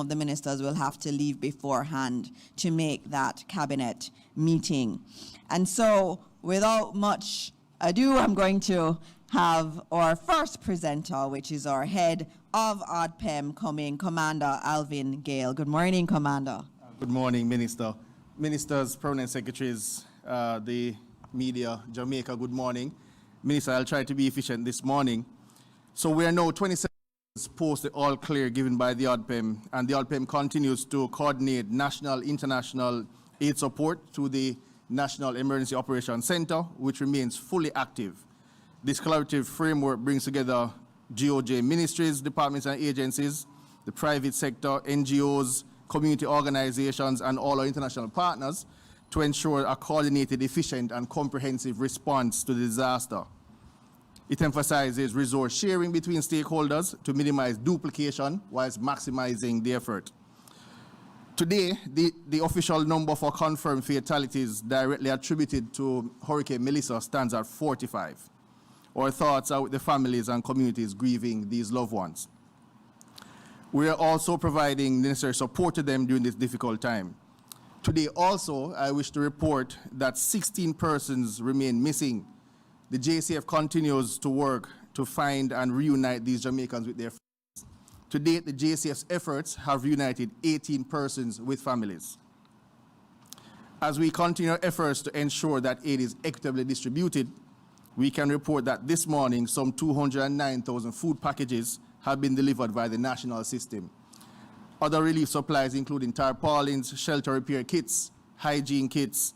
of the ministers will have to leave beforehand to make that cabinet meeting. And so, without much ado, I'm going to have our first presenter, which is our head of ODPEM coming, Commander Alvin Gale. Good morning, Commander. Good morning, Minister. Ministers, permanent secretaries, the media, Jamaica, good morning. Minister, I'll try to be efficient this morning. So we are now 27 hours post the all clear given by the ODPEM, and the ODPEM continues to coordinate national, international aid support through the National Emergency Operations Center, which remains fully active. This collaborative framework brings together GOJ ministries, departments and agencies, the private sector, NGOs, community organizations, and all our international partners to ensure a coordinated, efficient, and comprehensive response to the disaster. It emphasizes resource sharing between stakeholders to minimize duplication whilst maximizing the effort. Today, the official number for confirmed fatalities directly attributed to Hurricane Melissa stands at 45. Our thoughts are with the families and communities grieving these loved ones. We are also providing necessary support to them during this difficult time. Today also, I wish to report that 16 persons remain missing. The JCF continues to work to find and reunite these Jamaicans with their families. To date, the JCF's efforts have reunited 18 persons with families. As we continue our efforts to ensure that aid is equitably distributed, we can report that this morning some 209,000 food packages have been delivered by the national system. Other relief supplies including tarpaulins, shelter repair kits, hygiene kits,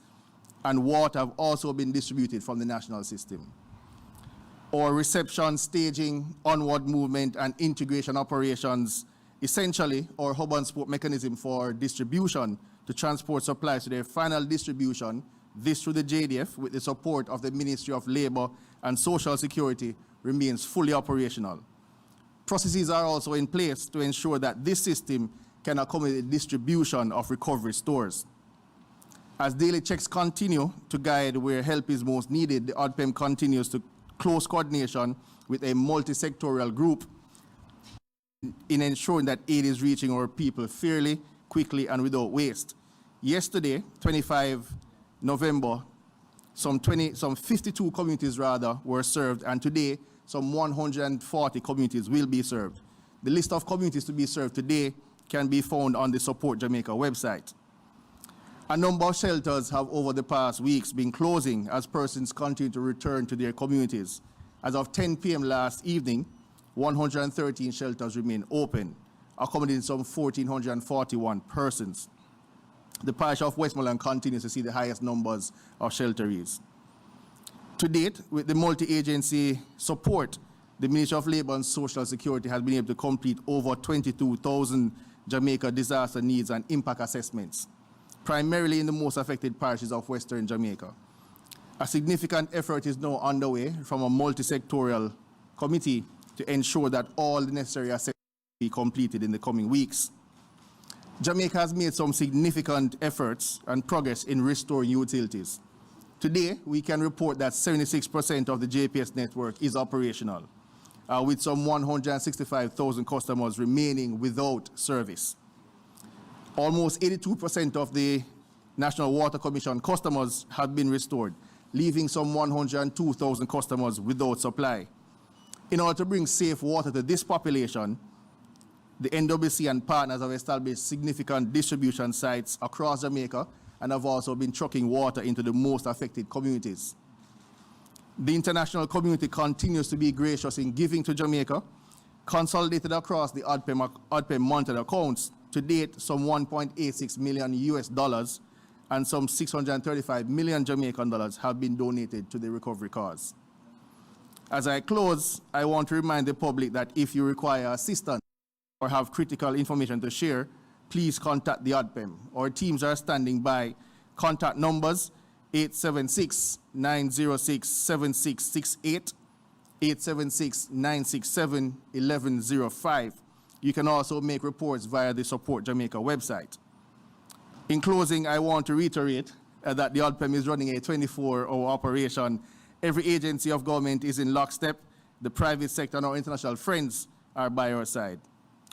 and water have also been distributed from the national system. Our reception, staging, onward movement, and integration operations, essentially our hub and spoke mechanism for distribution to transport supplies to their final distribution, this through the JDF with the support of the Ministry of Labor and Social Security, remains fully operational. Processes are also in place to ensure that this system can accommodate the distribution of recovery stores. As daily checks continue to guide where help is most needed, the ODPEM continues to close coordination with a multi-sectorial group in ensuring that aid is reaching our people fairly, quickly, and without waste. Yesterday, 25 November, some 52 communities were served, and today some 140 communities will be served. The list of communities to be served today can be found on the Support Jamaica website. A number of shelters have over the past weeks been closing as persons continue to return to their communities. As of 10 p.m. last evening, 113 shelters remain open, accommodating some 1,441 persons. The parish of Westmoreland continues to see the highest numbers of shelterees. To date, with the multi-agency support, the Ministry of Labor and Social Security has been able to complete over 22,000 Jamaica disaster needs and impact assessments, primarily in the most affected parishes of Western Jamaica. A significant effort is now underway from a multi-sectorial committee to ensure that all the necessary assessments be completed in the coming weeks. Jamaica has made some significant efforts and progress in restoring utilities. Today, we can report that 76% of the JPS network is operational, with some 165,000 customers remaining without service. Almost 82% of the National Water Commission customers have been restored, leaving some 102,000 customers without supply. In order to bring safe water to this population, the NWC and partners have established significant distribution sites across Jamaica and have also been trucking water into the most affected communities. The international community continues to be gracious in giving to Jamaica. Consolidated across the ODPEM monitored accounts, to date, some $1.86 million US and some 635 million Jamaican dollars have been donated to the recovery cause. As I close, I want to remind the public that if you require assistance or have critical information to share, please contact the ODPEM. Our teams are standing by. Contact numbers 876-906-7668, 876-967-1105. You can also make reports via the Support Jamaica website. In closing, I want to reiterate that the ODPEM is running a 24-hour operation. Every agency of government is in lockstep. The private sector and our international friends are by our side.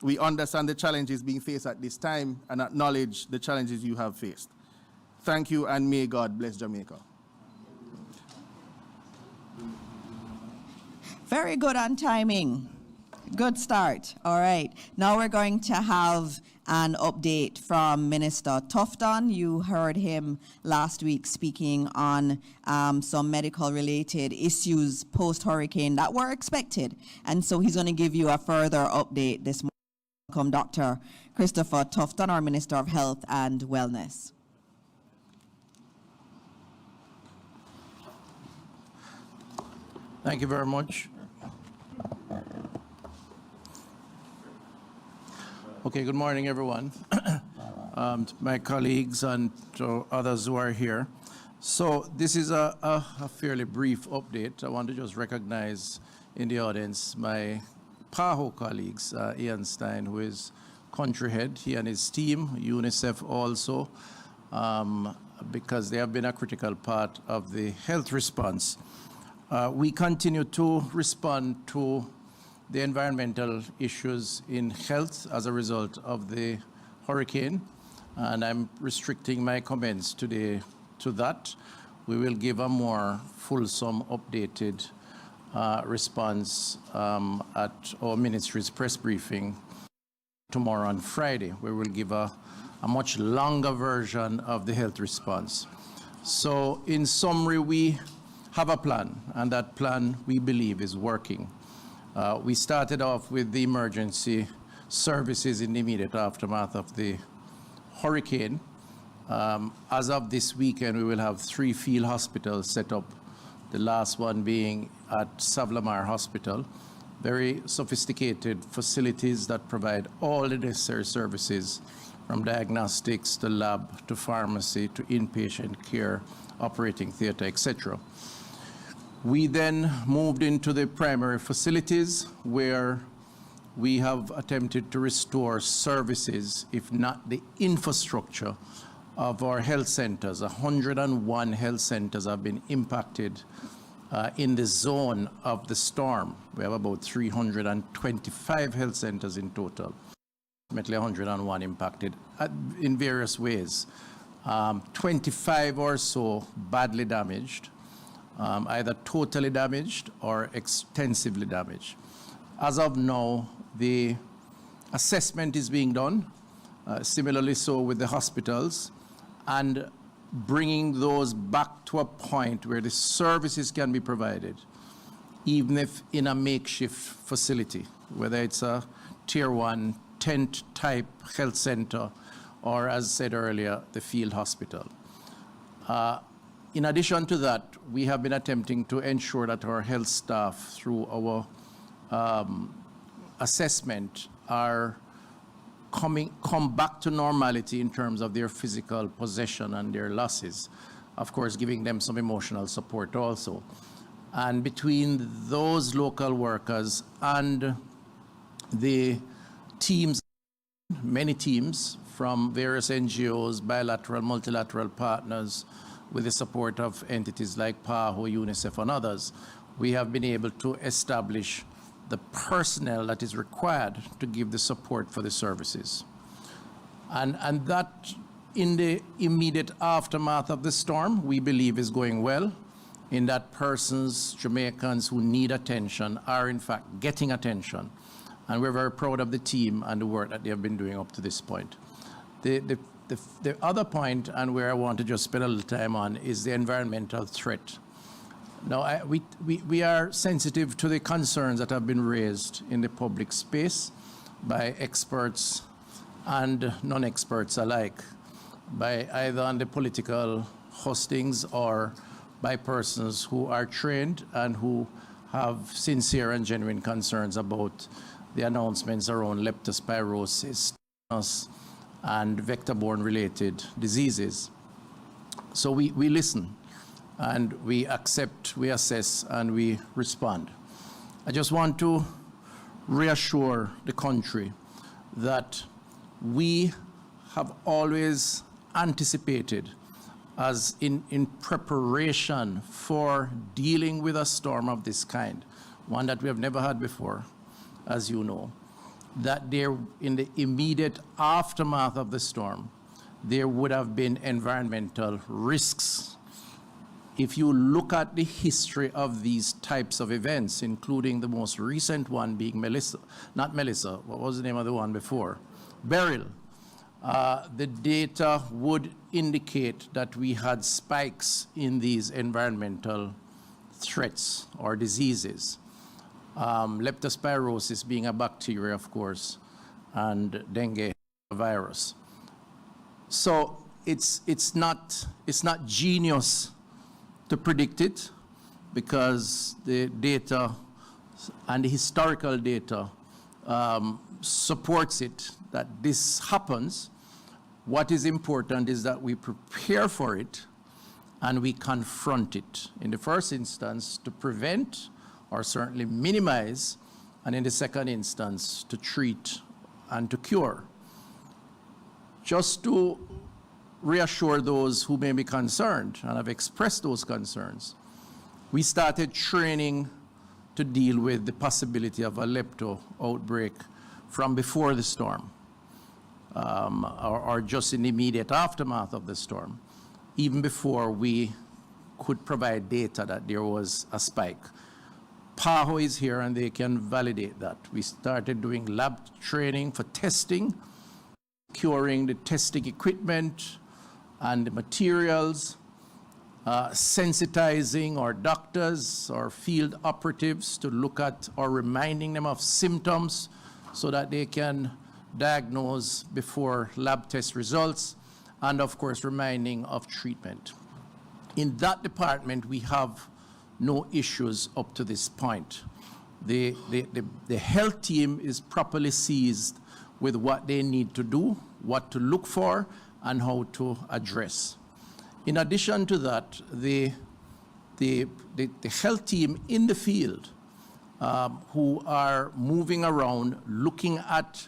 We understand the challenges being faced at this time and acknowledge the challenges you have faced. Thank you, and may God bless Jamaica. Very good on timing. Good start. All right. Now we're going to have an update from Minister Tufton. You heard him last week speaking on some medical-related issues post-hurricane that were expected. And so he's going to give you a further update this morning. Welcome, Dr. Christopher Tufton, our Minister of Health and Wellness. Thank you very much. Okay, good morning, everyone. To my colleagues and to others who are here. So this is a fairly brief update. I want to just recognize in the audience my PAHO colleagues, Ian Stein, who is country head, he and his team, UNICEF also, because they have been a critical part of the health response. We continue to respond to the environmental issues in health as a result of the hurricane, and I'm restricting my comments today to that. We will give a more fulsome, updated response at our ministry's press briefing tomorrow on Friday, where we'll give a much longer version of the health response. So in summary, we have a plan, and that plan we believe is working. We started off with the emergency services in the immediate aftermath of the hurricane. As of this weekend, we will have 3 field hospitals set up, the last one being at Savlamar Hospital. Very sophisticated facilities that provide all the necessary services, from diagnostics to lab to pharmacy to inpatient care, operating theater, etc. We then moved into the primary facilities, where we have attempted to restore services, if not the infrastructure, of our health centers. 101 health centers have been impacted in the zone of the storm. We have about 325 health centers in total, approximately 101 impacted in various ways. 25 or so badly damaged, either totally damaged or extensively damaged. As of now, the assessment is being done, similarly so with the hospitals, and bringing those back to a point where the services can be provided, even if in a makeshift facility, whether it's a tier 1 tent type health center, or as said earlier, the field hospital. In addition to that, we have been attempting to ensure that our health staff, through our assessment, are come back to normality in terms of their physical possession and their losses. Of course, giving them some emotional support also. And between those local workers and the teams, many teams from various NGOs, bilateral, multilateral partners, with the support of entities like PAHO, UNICEF, and others, we have been able to establish the personnel that is required to give the support for the services. And that, in the immediate aftermath of the storm, we believe is going well, in that persons, Jamaicans who need attention, are in fact getting attention. And we're very proud of the team and the work that they have been doing up to this point. The other point, and where I want to just spend a little time on, is the environmental threat. Now, we are sensitive to the concerns that have been raised in the public space by experts and non-experts alike, by either on the political hustings or by persons who are trained and who have sincere and genuine concerns about the announcements around leptospirosis and vector-borne related diseases. So we listen, and we accept, we assess, and we respond. I just want to reassure the country that we have always anticipated, as in preparation for dealing with a storm of this kind, one that we have never had before, as you know. that there, in the immediate aftermath of the storm, there would have been environmental risks. If you look at the history of these types of events, including the most recent one being what was the name of the one before? Beryl. The data would indicate that we had spikes in these environmental threats or diseases. Leptospirosis being a bacteria, of course, and dengue virus. So it's not genius to predict it, because the data and the historical data supports it, that this happens. What is important is that we prepare for it and we confront it. In the first instance, to prevent or certainly minimize, and in the second instance, to treat and to cure. Just to reassure those who may be concerned and have expressed those concerns, we started training to deal with the possibility of a lepto outbreak from before the storm, or just in the immediate aftermath of the storm, even before we could provide data that there was a spike. PAHO is here and they can validate that. We started doing lab training for testing, securing the testing equipment and the materials, sensitizing our doctors or field operatives to look at or reminding them of symptoms so that they can diagnose before lab test results, and of course reminding of treatment. In that department, we have no issues up to this point. The health team is properly seized with what they need to do, what to look for, and how to address. In addition to that, the health team in the field who are moving around looking at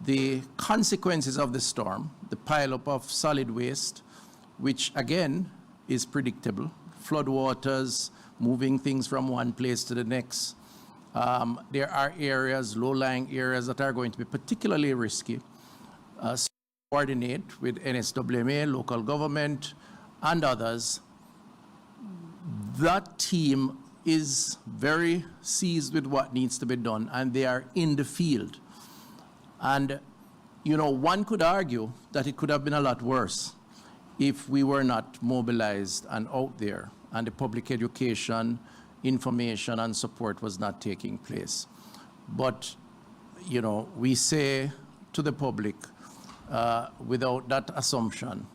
the consequences of the storm, the pileup of solid waste, which again is predictable, floodwaters, moving things from one place to the next. There are areas, low-lying areas, that are going to be particularly risky. Coordinate with NSWMA, local government, and others. That team is very seized with what needs to be done, and they are in the field. And, you know, one could argue that it could have been a lot worse if we were not mobilized and out there, and the public education, information, and support was not taking place. But, you know, we say to the public, without that assumption,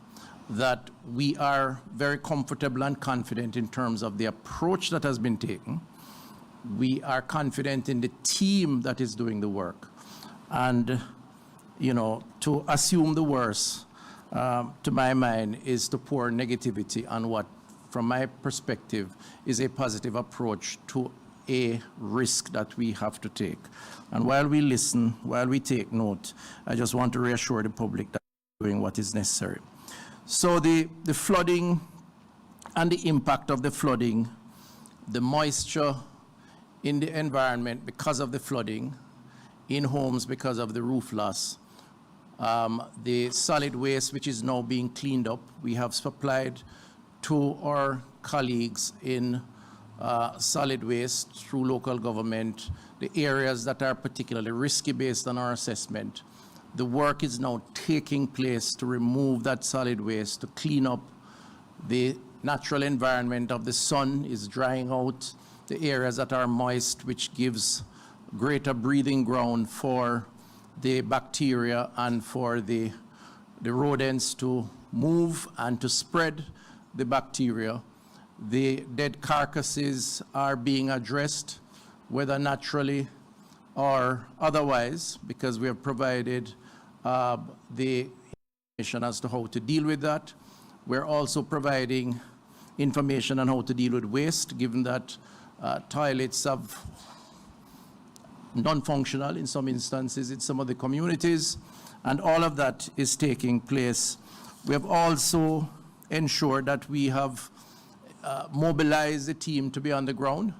that we are very comfortable and confident in terms of the approach that has been taken. We are confident in the team that is doing the work. And, you know, to assume the worst, to my mind, is to pour negativity on what, from my perspective, is a positive approach to a risk that we have to take. And while we listen, while we take note, I just want to reassure the public that we're doing what is necessary. So the flooding and the impact of the flooding, the moisture in the environment because of the flooding, in homes because of the roof loss, the solid waste which is now being cleaned up, we have supplied to our colleagues in solid waste through local government, the areas that are particularly risky based on our assessment. The work is now taking place to remove that solid waste, to clean up the natural environment of the sun is drying out the areas that are moist, which gives greater breathing ground for the bacteria and for the rodents to move and to spread the bacteria. The dead carcasses are being addressed, whether naturally or otherwise, because we have provided the information as to how to deal with that. We're also providing information on how to deal with waste, given that toilets have non-functional in some instances in some of the communities, and all of that is taking place. We have also ensured that we have mobilized the team to be on the ground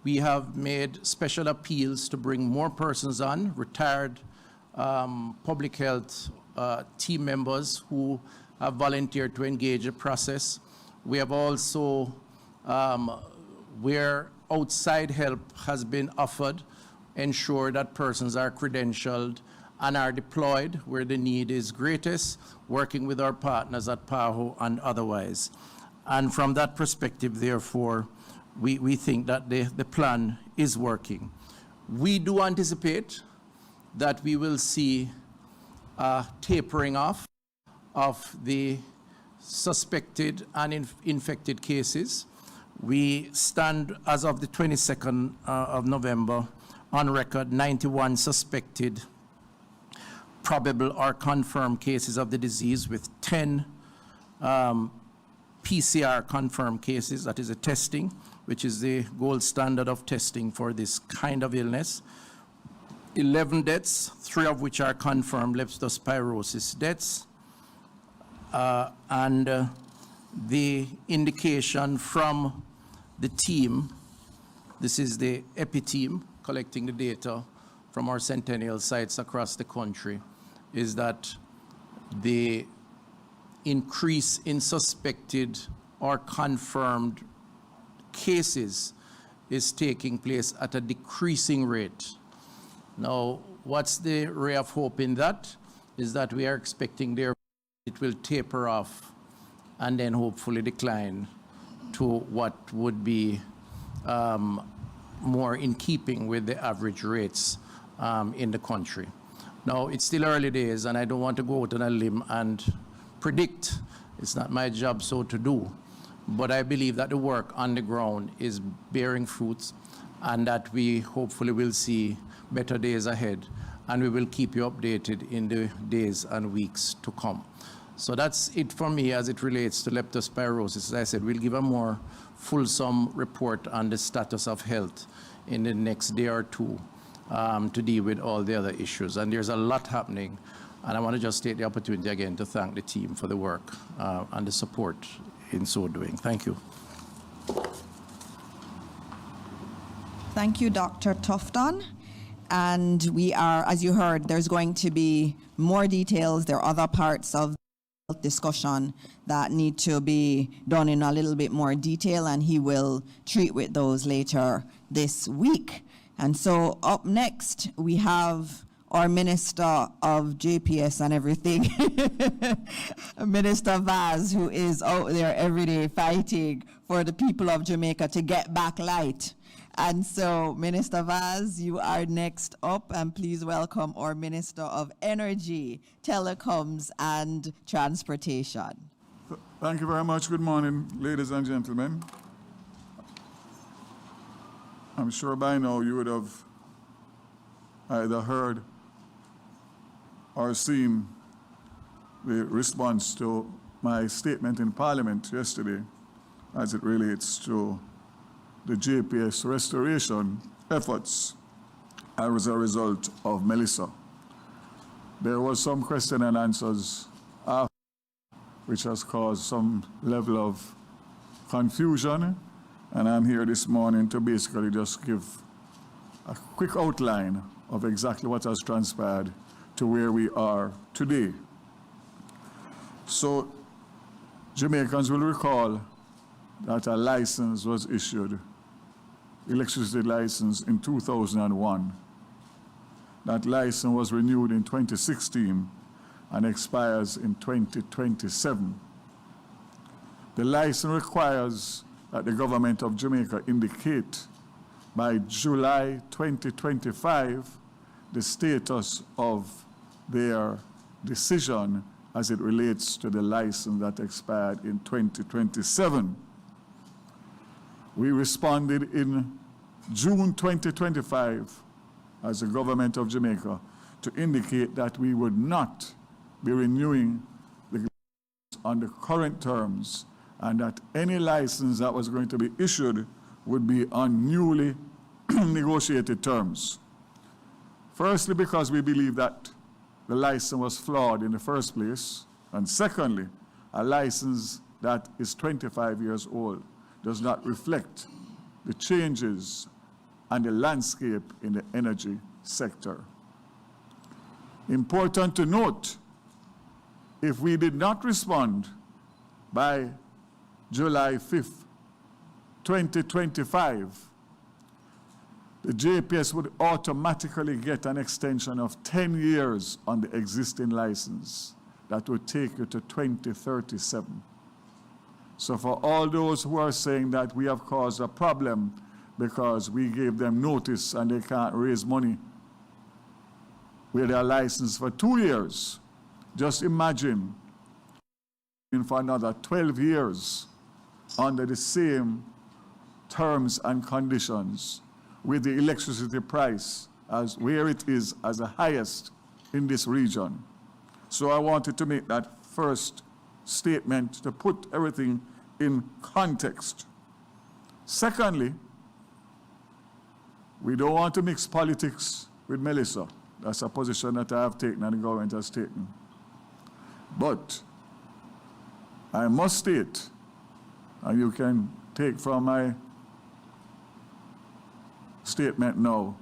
We have made special appeals to bring more persons on, retired public health team members who have volunteered to engage the process. We have also, where outside help has been offered, ensure that persons are credentialed and are deployed where the need is greatest, working with our partners at PAHO and otherwise. And from that perspective, therefore, we think that the plan is working. We do anticipate that we will see a tapering off of the suspected and infected cases. We stand, as of the 22nd of November, on record 91 suspected, probable or confirmed cases of the disease, with 10 PCR confirmed cases, that is a testing, which is the gold standard of testing for this kind of illness. 11 deaths, 3 of which are confirmed leptospirosis deaths. And the indication from the team, this is the EPI team collecting the data from our centennial sites across the country, is that the increase in suspected or confirmed cases is taking place at a decreasing rate. Now, what's the ray of hope in that? Is that we are expecting there it will taper off and then hopefully decline to what would be more in keeping with the average rates in the country. Now, it's still early days, and I don't want to go out on a limb and predict. It's not my job so to do. But I believe that the work on the ground is bearing fruits, and that we hopefully will see better days ahead, and we will keep you updated in the days and weeks to come. So that's it for me as it relates to leptospirosis. As I said, we'll give a more fulsome report on the status of health in the next day or two to deal with all the other issues. And there's a lot happening. And I want to just take the opportunity again to thank the team for the work and the support in so doing. Thank you. Thank you, Dr. Tufton. And we are, as you heard, there's going to be more details. There are other parts of the discussion that need to be done in a little bit more detail, and he will treat with those later this week. And so up next, we have our Minister of JPS and everything, Minister Vaz, who is out there every day fighting for the people of Jamaica to get back light. And so, Minister Vaz, you are next up, and please welcome our Minister of Energy, Telecoms and Transportation. Thank you very much. Good morning, ladies and gentlemen. I'm sure by now you would have either heard or seen the response to my statement in Parliament yesterday as it relates to the JPS restoration efforts as a result of Melissa. There was some question and answers after, which has caused some level of confusion, and I'm here this morning to basically just give a quick outline of exactly what has transpired to where we are today. So Jamaicans will recall that a license was issued, electricity license, in 2001. That license was renewed in 2016 and expires in 2027. The license requires that the government of Jamaica indicate by July 2025 the status of their decision as it relates to the license that expired in 2027. We responded in June 2025 as the government of Jamaica to indicate that we would not be renewing the license on the current terms, and that any license that was going to be issued would be on newly negotiated terms. Firstly, because we believe that the license was flawed in the first place, and secondly, a license that is 25 years old does not reflect the changes and the landscape in the energy sector. Important to note, if we did not respond by July 5th, 2025, the JPS would automatically get an extension of 10 years on the existing license. That would take you to 2037. So for all those who are saying that we have caused a problem because we gave them notice and they can't raise money with their license for 2 years, just imagine for another 12 years under the same terms and conditions with the electricity price as where it is as the highest in this region. So I wanted to make that first statement to put everything in context. Secondly, we don't want to mix politics with Melissa. That's a position that I have taken and the government has taken. But I must state, and you can take from my statement now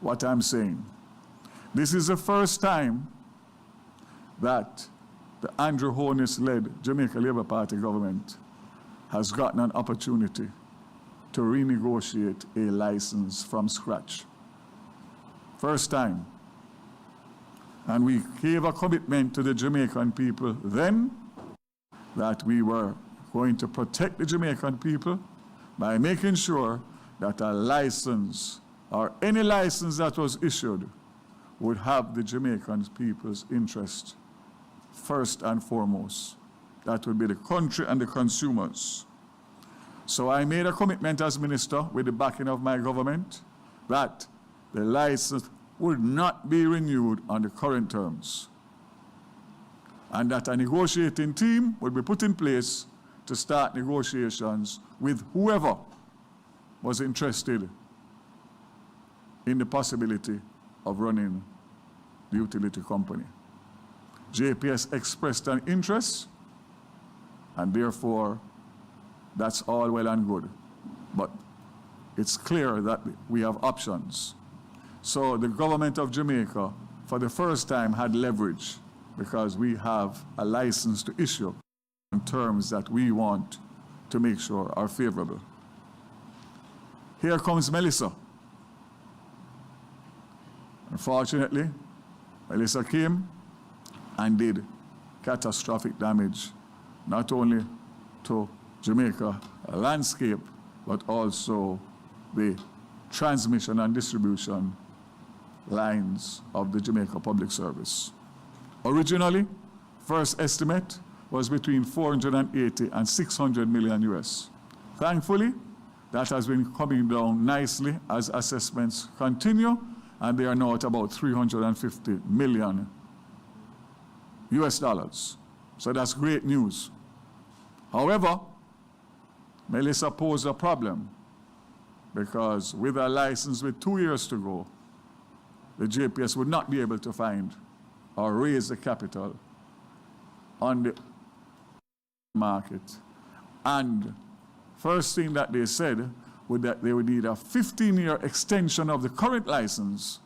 what I'm saying. This is the first time that the Andrew Holness-led Jamaica Labour Party government has gotten an opportunity to renegotiate a license from scratch. First time. And we gave a commitment to the Jamaican people then that we were going to protect the Jamaican people by making sure that a license or any license that was issued would have the Jamaican people's interest first and foremost. That would be the country and the consumers. So I made a commitment as minister with the backing of my government that the license would not be renewed on the current terms, and that a negotiating team would be put in place to start negotiations with whoever was interested in the possibility of running the utility company. JPS expressed an interest, and therefore that's all well and good. But it's clear that we have options. So the government of Jamaica, for the first time, had leverage because we have a license to issue in terms that we want to make sure are favorable. Here comes Melissa. Unfortunately, Melissa came and did catastrophic damage, not only to Jamaica landscape, but also the transmission and distribution lines of the Jamaica Public Service. Originally, first estimate was between 480 and 600 million US. Thankfully, that has been coming down nicely as assessments continue, and they are now at about 350 million US dollars. So that's great news. However, Melissa posed a problem because with a license with 2 years to go, the JPS would not be able to find or raise the capital on the market. And first thing that they said was that they would need a 15-year extension of the current license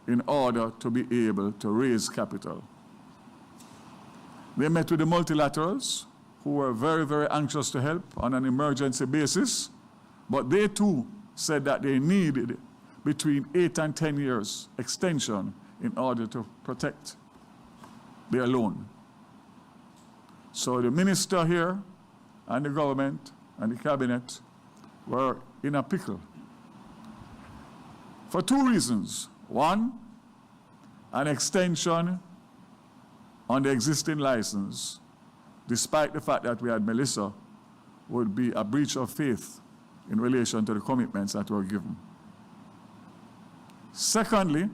in order to be able to raise capital. They met with the multilaterals, who were very, very anxious to help on an emergency basis, but they too said that they needed between 8 and 10 years extension in order to protect their loan. So the minister here and the government and the cabinet were in a pickle for two reasons. One, an extension on the existing license, despite the fact that we had Melissa, would be a breach of faith in relation to the commitments that were given. Secondly,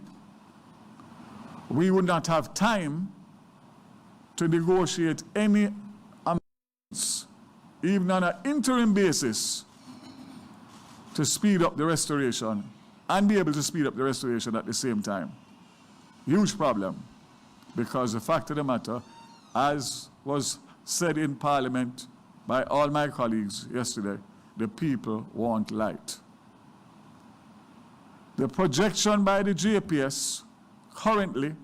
we would not have time to negotiate any amendments, even on an interim basis, to speed up the restoration and be able to speed up the restoration at the same time. Huge problem, because the fact of the matter, as was said in Parliament by all my colleagues yesterday, the people want light. The projection by the JPS currently,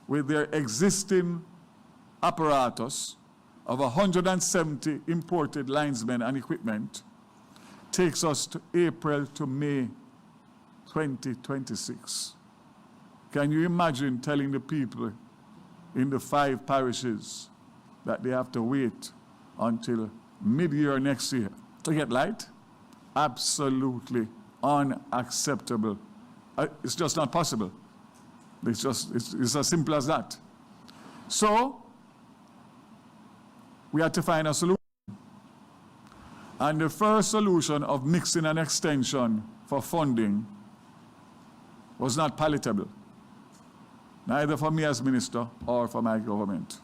with their existing apparatus of 170 imported linesmen and equipment, takes us to April to May 2026. Can you imagine telling the people in the 5 parishes that they have to wait until mid-year next year to get light? Absolutely unacceptable. It's just not possible. It's as simple as that. So, we had to find a solution. And the first solution of mixing an extension for funding was not palatable, neither for me as minister or for my government.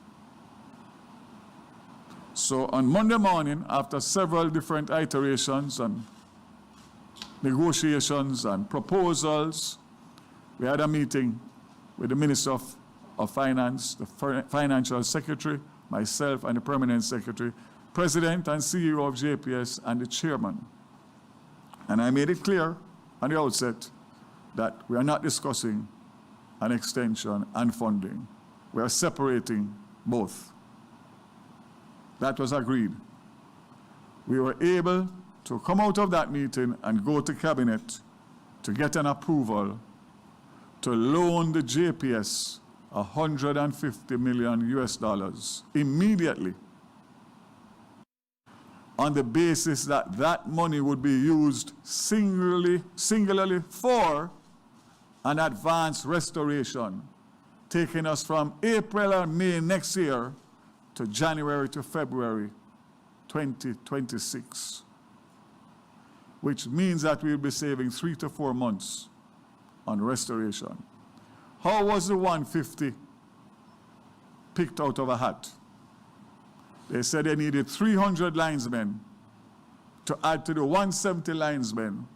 So on Monday morning, after several different iterations and negotiations and proposals, we had a meeting with the Minister of Finance, the Financial Secretary, myself and the Permanent Secretary, President and CEO of JPS, and the Chairman. And I made it clear on the outset that we are not discussing an extension and funding. We are separating both. That was agreed. We were able to come out of that meeting and go to Cabinet to get an approval to loan the JPS $150 million US immediately, on the basis that that money would be used singularly for an advanced restoration, taking us from April or May next year to January to February 2026, which means that we'll be saving 3 to 4 months on restoration. How was the 150 picked out of a hat? They said they needed 300 linesmen to add to the 170 linesmen,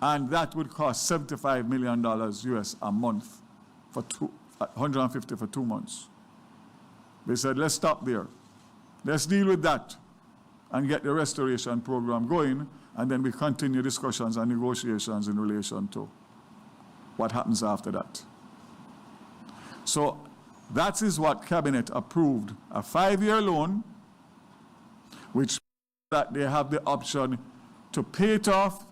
and that would cost $75 million US a month for 150 for 2 months. They said, let's stop there. Let's deal with that and get the restoration program going, and then we continue discussions and negotiations in relation to what happens after that. So that is what Cabinet approved, a 5-year loan, which means that they have the option to pay it off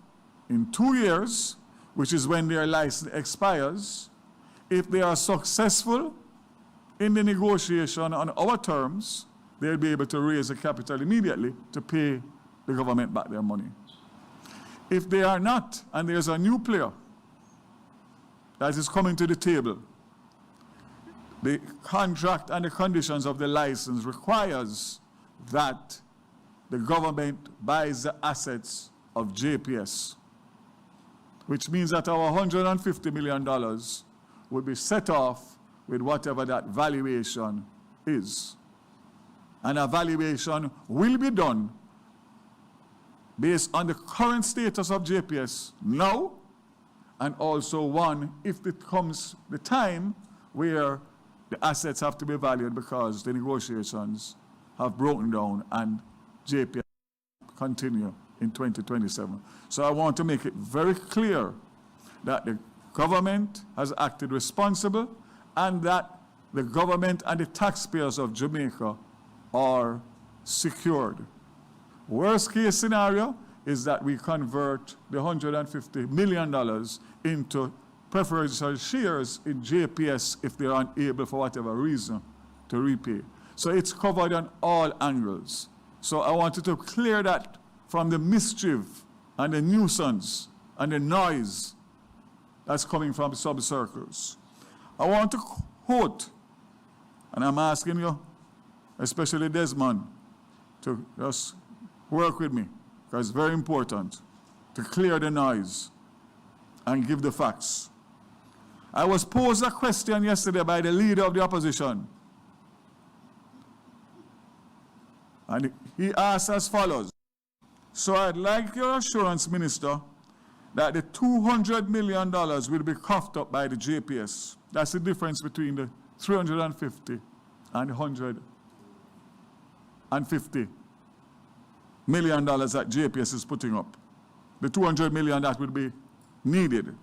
in 2 years, which is when their license expires. If they are successful in the negotiation on our terms, they'll be able to raise the capital immediately to pay the government back their money. If they are not, and there's a new player that is coming to the table, the contract and the conditions of the license requires that the government buys the assets of JPS, which means that our $150 million will be set off with whatever that valuation is. And a valuation will be done based on the current status of JPS now, and also one if it comes the time where the assets have to be valued because the negotiations have broken down and JPS continue in 2027. So I want to make it very clear that the government has acted responsible and that the government and the taxpayers of Jamaica are secured. Worst case scenario is that we convert the $150 million into preferential shares in JPS if they are unable for whatever reason to repay. So it's covered on all angles. So I wanted to clear that from the mischief and the nuisance and the noise that's coming from sub-circles. I want to quote, and I'm asking you, especially Desmond, to just work with me, because it's very important to clear the noise and give the facts. I was posed a question yesterday by the leader of the opposition. And he asked as follows. So I'd like your assurance, Minister, that the $200 million will be coughed up by the JPS. That's the difference between the 350 and $150 million that JPS is putting up. The $200 million that will be needed.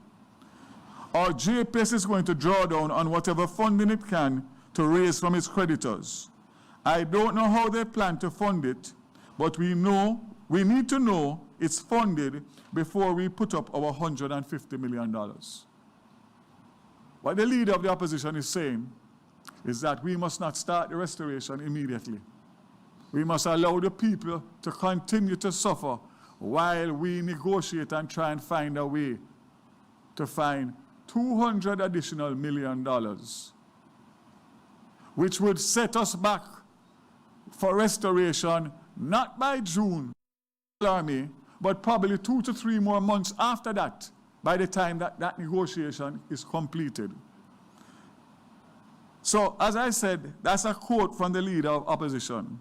or JPS is going to draw down on whatever funding it can to raise from its creditors. I don't know how they plan to fund it, but we need to know it's funded before we put up our $150 million. What the leader of the opposition is saying is that we must not start the restoration immediately. We must allow the people to continue to suffer while we negotiate and try and find a way to find $200 additional million, which would set us back for restoration not by June, May, but probably 2 to 3 more months after that, by the time that negotiation is completed. So, as I said, that's a quote from the leader of opposition.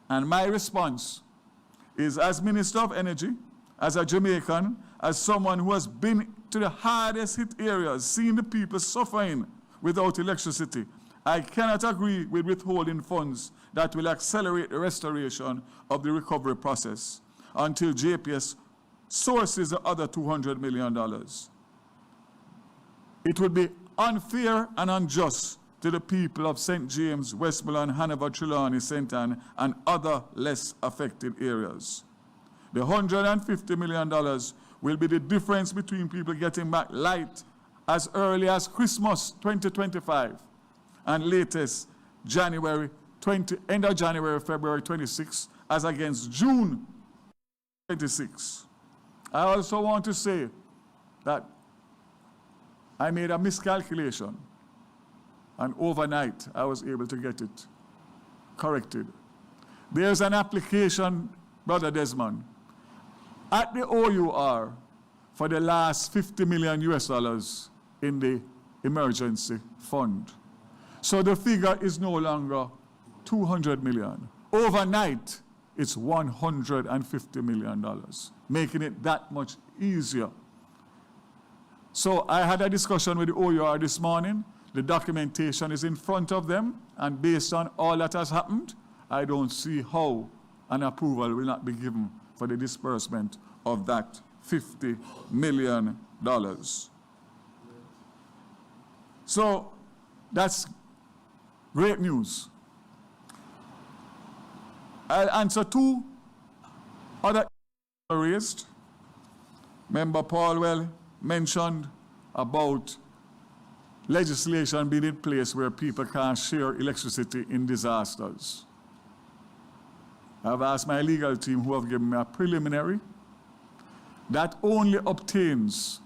And my response is, as Minister of Energy, as a Jamaican, as someone who has been to the hardest hit areas, seen the people suffering without electricity, I cannot agree with withholding funds that will accelerate the restoration of the recovery process until JPS sources the other $200 million. It would be unfair and unjust to the people of St. James, Westmoreland, Hanover, Trelawney, St. Ann, and other less affected areas. The $150 million will be the difference between people getting back light as early as Christmas 2025 and latest end of January, February 26, as against June 26. I also want to say that I made a miscalculation, and overnight I was able to get it corrected. There's an application, Brother Desmond, at the OUR for the last $50 million in the emergency fund. So the figure is no longer 200 million. Overnight, it's $150 million, making it that much easier. So I had a discussion with the OUR this morning. The documentation is in front of them, and based on all that has happened, I don't see how an approval will not be given for the disbursement of that $50 million. So that's great news. I'll answer 2 other raised. Member Paulwell mentioned about legislation being in place where people can't share electricity in disasters. I've asked my legal team, who have given me a preliminary. That only obtains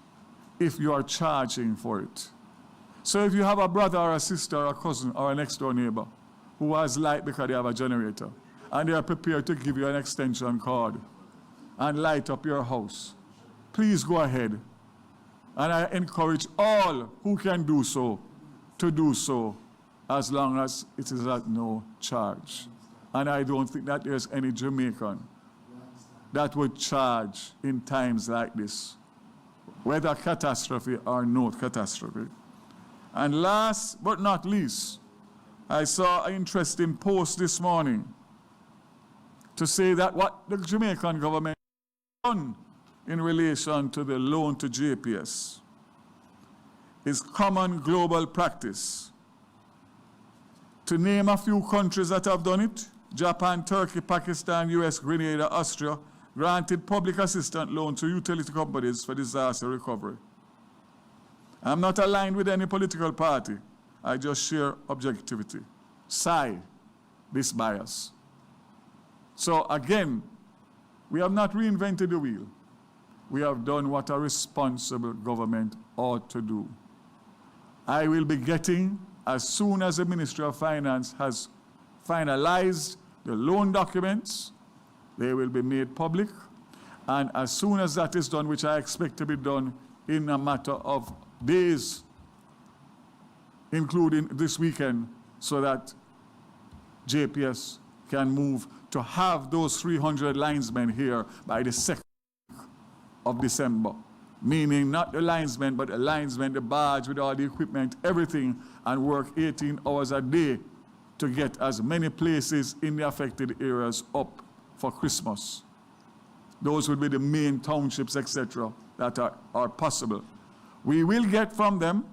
if you are charging for it. So if you have a brother or a sister or a cousin or a next door neighbor who has light because they have a generator, and they are prepared to give you an extension cord and light up your house, please go ahead. And I encourage all who can do so to do so, as long as it is at no charge. And I don't think that there's any Jamaican that would charge in times like this, whether catastrophe or no catastrophe. And last but not least, I saw an interesting post this morning to say that what the Jamaican government has done in relation to the loan to JPS is common global practice. To name a few countries that have done it: Japan, Turkey, Pakistan, US, Grenada, Austria, granted public assistance loan to utility companies for disaster recovery. I'm not aligned with any political party. I just share objectivity. This bias. So again, we have not reinvented the wheel. We have done what a responsible government ought to do. I will be getting, as soon as the Ministry of Finance has finalized the loan documents, they will be made public. And as soon as that is done, which I expect to be done in a matter of days, including this weekend, so that JPS can move to have those 300 linesmen here by the 2nd of December. Meaning not the linesmen, but the linesmen, the barge with all the equipment, everything, and work 18 hours a day to get as many places in the affected areas up for Christmas. Those would be the main townships, etc., that are possible. We will get from them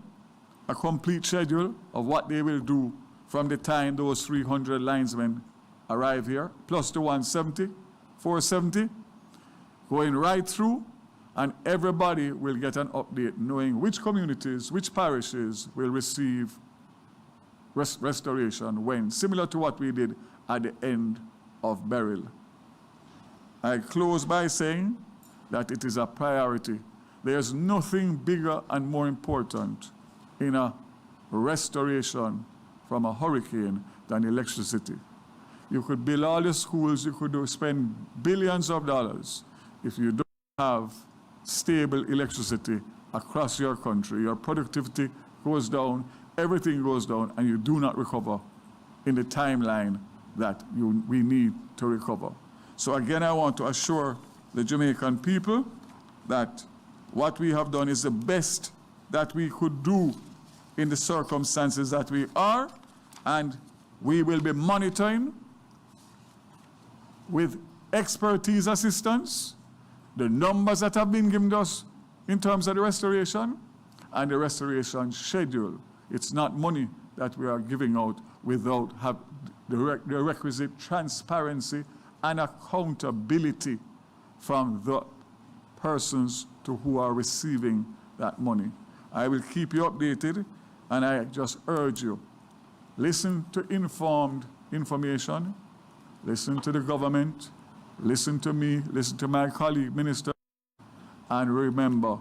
a complete schedule of what they will do from the time those 300 linesmen arrive here, plus the 170, 470, going right through, and everybody will get an update knowing which communities, which parishes will receive restoration when, similar to what we did at the end of Beryl. I close by saying that it is a priority. There's nothing bigger and more important in a restoration from a hurricane than electricity. You could build all the schools, you could spend billions of dollars. If you don't have stable electricity across your country, your productivity goes down, everything goes down, and you do not recover in the timeline that we need to recover. So again, I want to assure the Jamaican people that what we have done is the best that we could do in the circumstances that we are, and we will be monitoring with expertise assistance the numbers that have been given us in terms of the restoration and the restoration schedule. It's not money that we are giving out without the requisite transparency and accountability from the persons to who are receiving that money. I will keep you updated, and I just urge you, listen to informed information, listen to the government, listen to me, listen to my colleague minister, and remember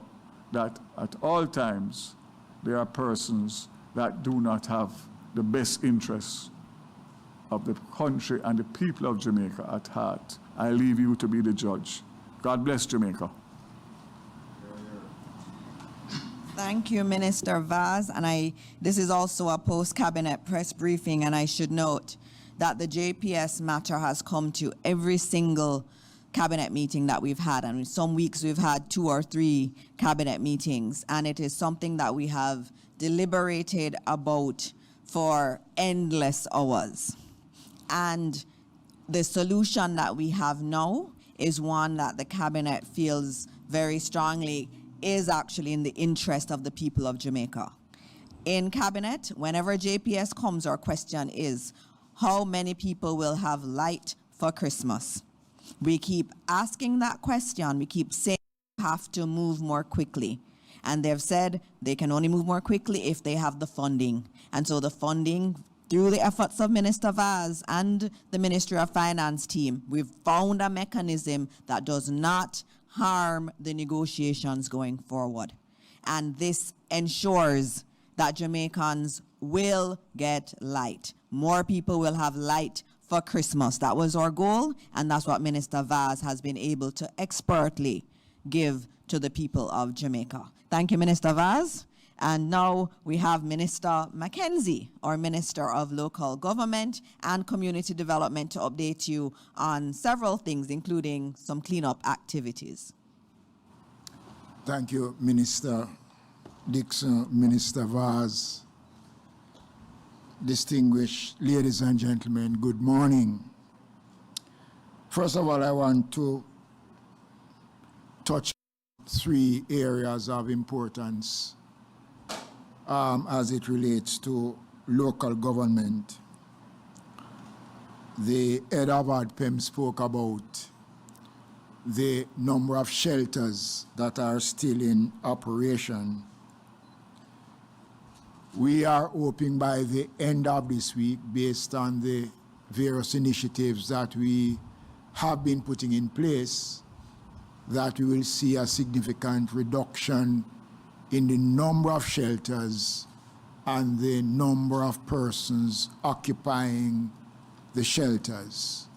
that at all times there are persons that do not have the best interests of the country and the people of Jamaica at heart. I leave you to be the judge. God bless Jamaica. Thank you, Minister Vaz. And this is also a post-cabinet press briefing, and I should note that the JPS matter has come to every single cabinet meeting that we've had. And some weeks we've had 2 or 3 cabinet meetings, and it is something that we have deliberated about for endless hours. And the solution that we have now is one that the cabinet feels very strongly is actually in the interest of the people of Jamaica. In cabinet, whenever JPS comes, our question is, how many people will have light for Christmas? We keep asking that question. We keep saying we have to move more quickly. And they've said they can only move more quickly if they have the funding. And so the funding, through the efforts of Minister Vaz and the Ministry of Finance team, we've found a mechanism that does not harm the negotiations going forward. And this ensures that Jamaicans will get light. More people will have light for Christmas. That was our goal, and that's what Minister Vaz has been able to expertly give to the people of Jamaica. Thank you, Minister Vaz. And now we have Minister Mackenzie, our Minister of Local Government and Community Development, to update you on several things, including some cleanup activities. Thank you, Minister Dixon, Minister Vaz. Distinguished ladies and gentlemen, good morning. First of all, I want to touch 3 areas of importance as it relates to local government. The head of ADPEM spoke about the number of shelters that are still in operation. We are hoping by the end of this week, based on the various initiatives that we have been putting in place, that we will see a significant reduction in the number of shelters and the number of persons occupying the shelters.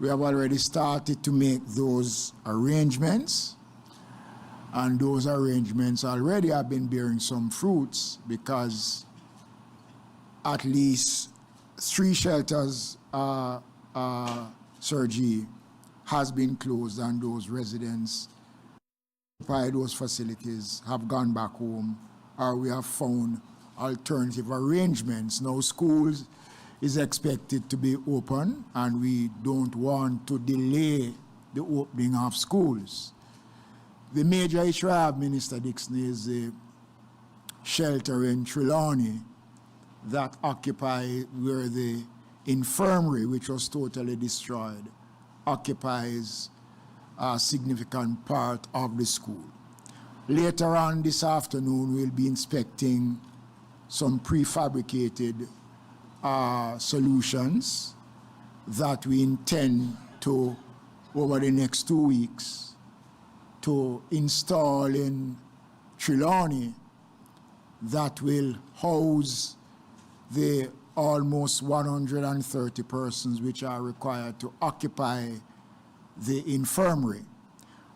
We have already started to make those arrangements, and those arrangements already have been bearing some fruits, because at least 3 shelters, Sir G, has been closed, and those residents by those facilities have gone back home, or we have found alternative arrangements. Now schools is expected to be open, and we don't want to delay the opening of schools. The major issue I have, Minister Dixon, is the shelter in Trelawney that occupy where the infirmary, which was totally destroyed, occupies a significant part of the school. Later on this afternoon, we'll be inspecting some prefabricated solutions that we intend to, over the next 2 weeks, to install in Trelawney that will house the almost 130 persons which are required to occupy the infirmary.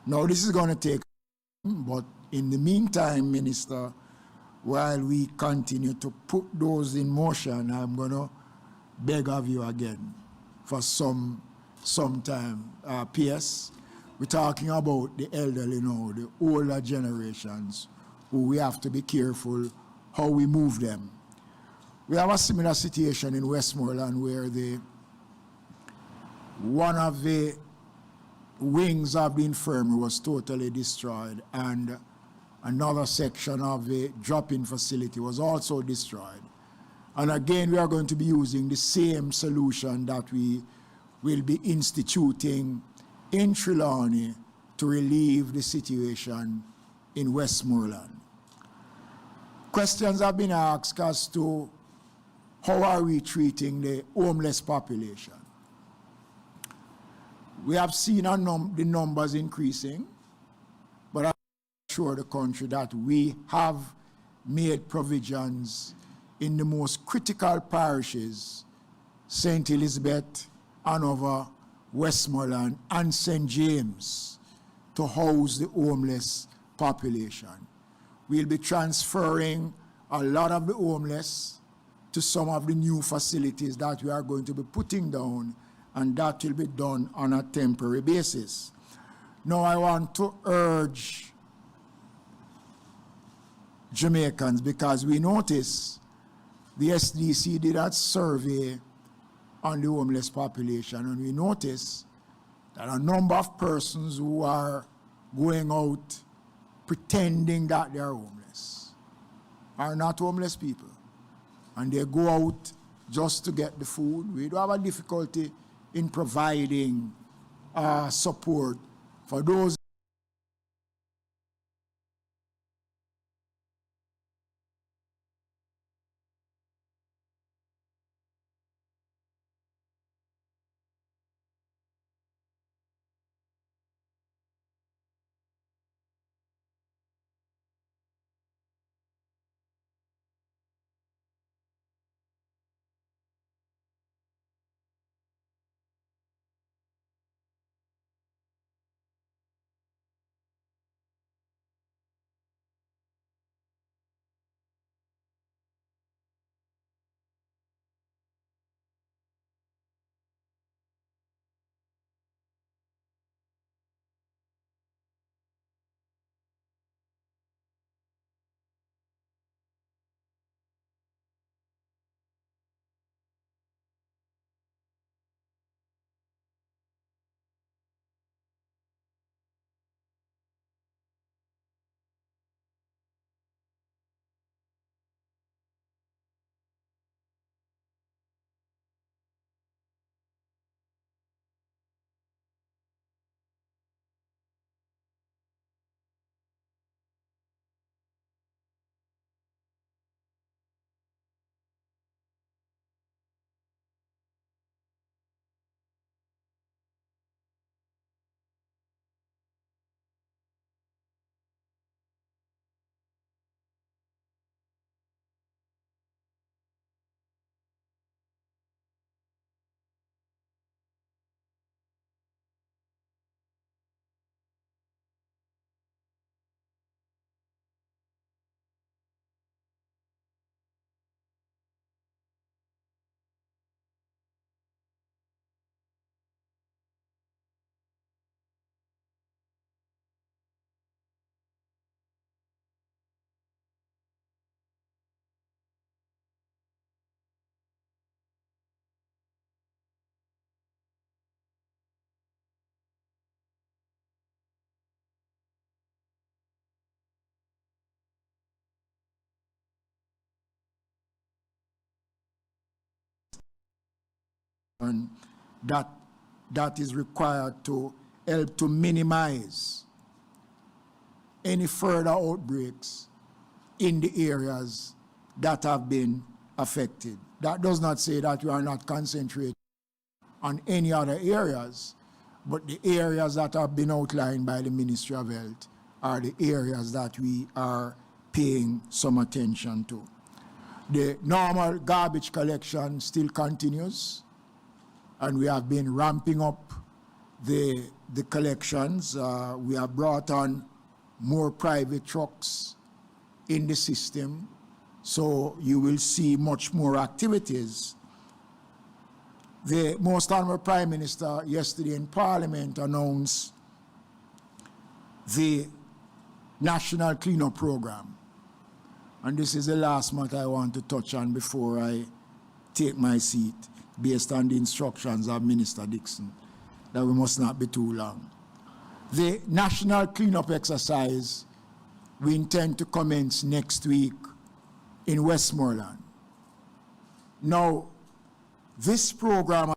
Now, this is going to take time, but in the meantime, Minister, while we continue to put those in motion, I'm going to beg of you again for some time. PS, we're talking about the elderly now, the older generations, who we have to be careful how we move them. We have a similar situation in Westmoreland where one of the wings of the infirmary was totally destroyed, and another section of the drop-in facility was also destroyed. And again, we are going to be using the same solution that we will be instituting in Trelawney to relieve the situation in Westmoreland. Questions have been asked as to how are we treating the homeless population. We have seen the numbers increasing, but I assure the country that we have made provisions in the most critical parishes, St. Elizabeth, Hanover, Westmoreland, and St. James, to house the homeless population. We'll be transferring a lot of the homeless to some of the new facilities that we are going to be putting down, and that will be done on a temporary basis. Now, I want to urge Jamaicans, because we notice the SDC did a survey on the homeless population, and we notice that a number of persons who are going out pretending that they are homeless are not homeless people. And they go out just to get the food. We do have a difficulty in providing support for those that is required to help to minimize any further outbreaks in the areas that have been affected. That does not say that we are not concentrating on any other areas, but the areas that have been outlined by the Ministry of Health are the areas that we are paying some attention to. The normal garbage collection still continues, and we have been ramping up the collections. We have brought on more private trucks in the system, so you will see much more activities. The Most Honorable Prime Minister yesterday in Parliament announced the National Cleanup Program. And this is the last matter I want to touch on before I take my seat, based on the instructions of Minister Dixon, that we must not be too long. The National Cleanup Exercise we intend to commence next week in Westmoreland. Now, this program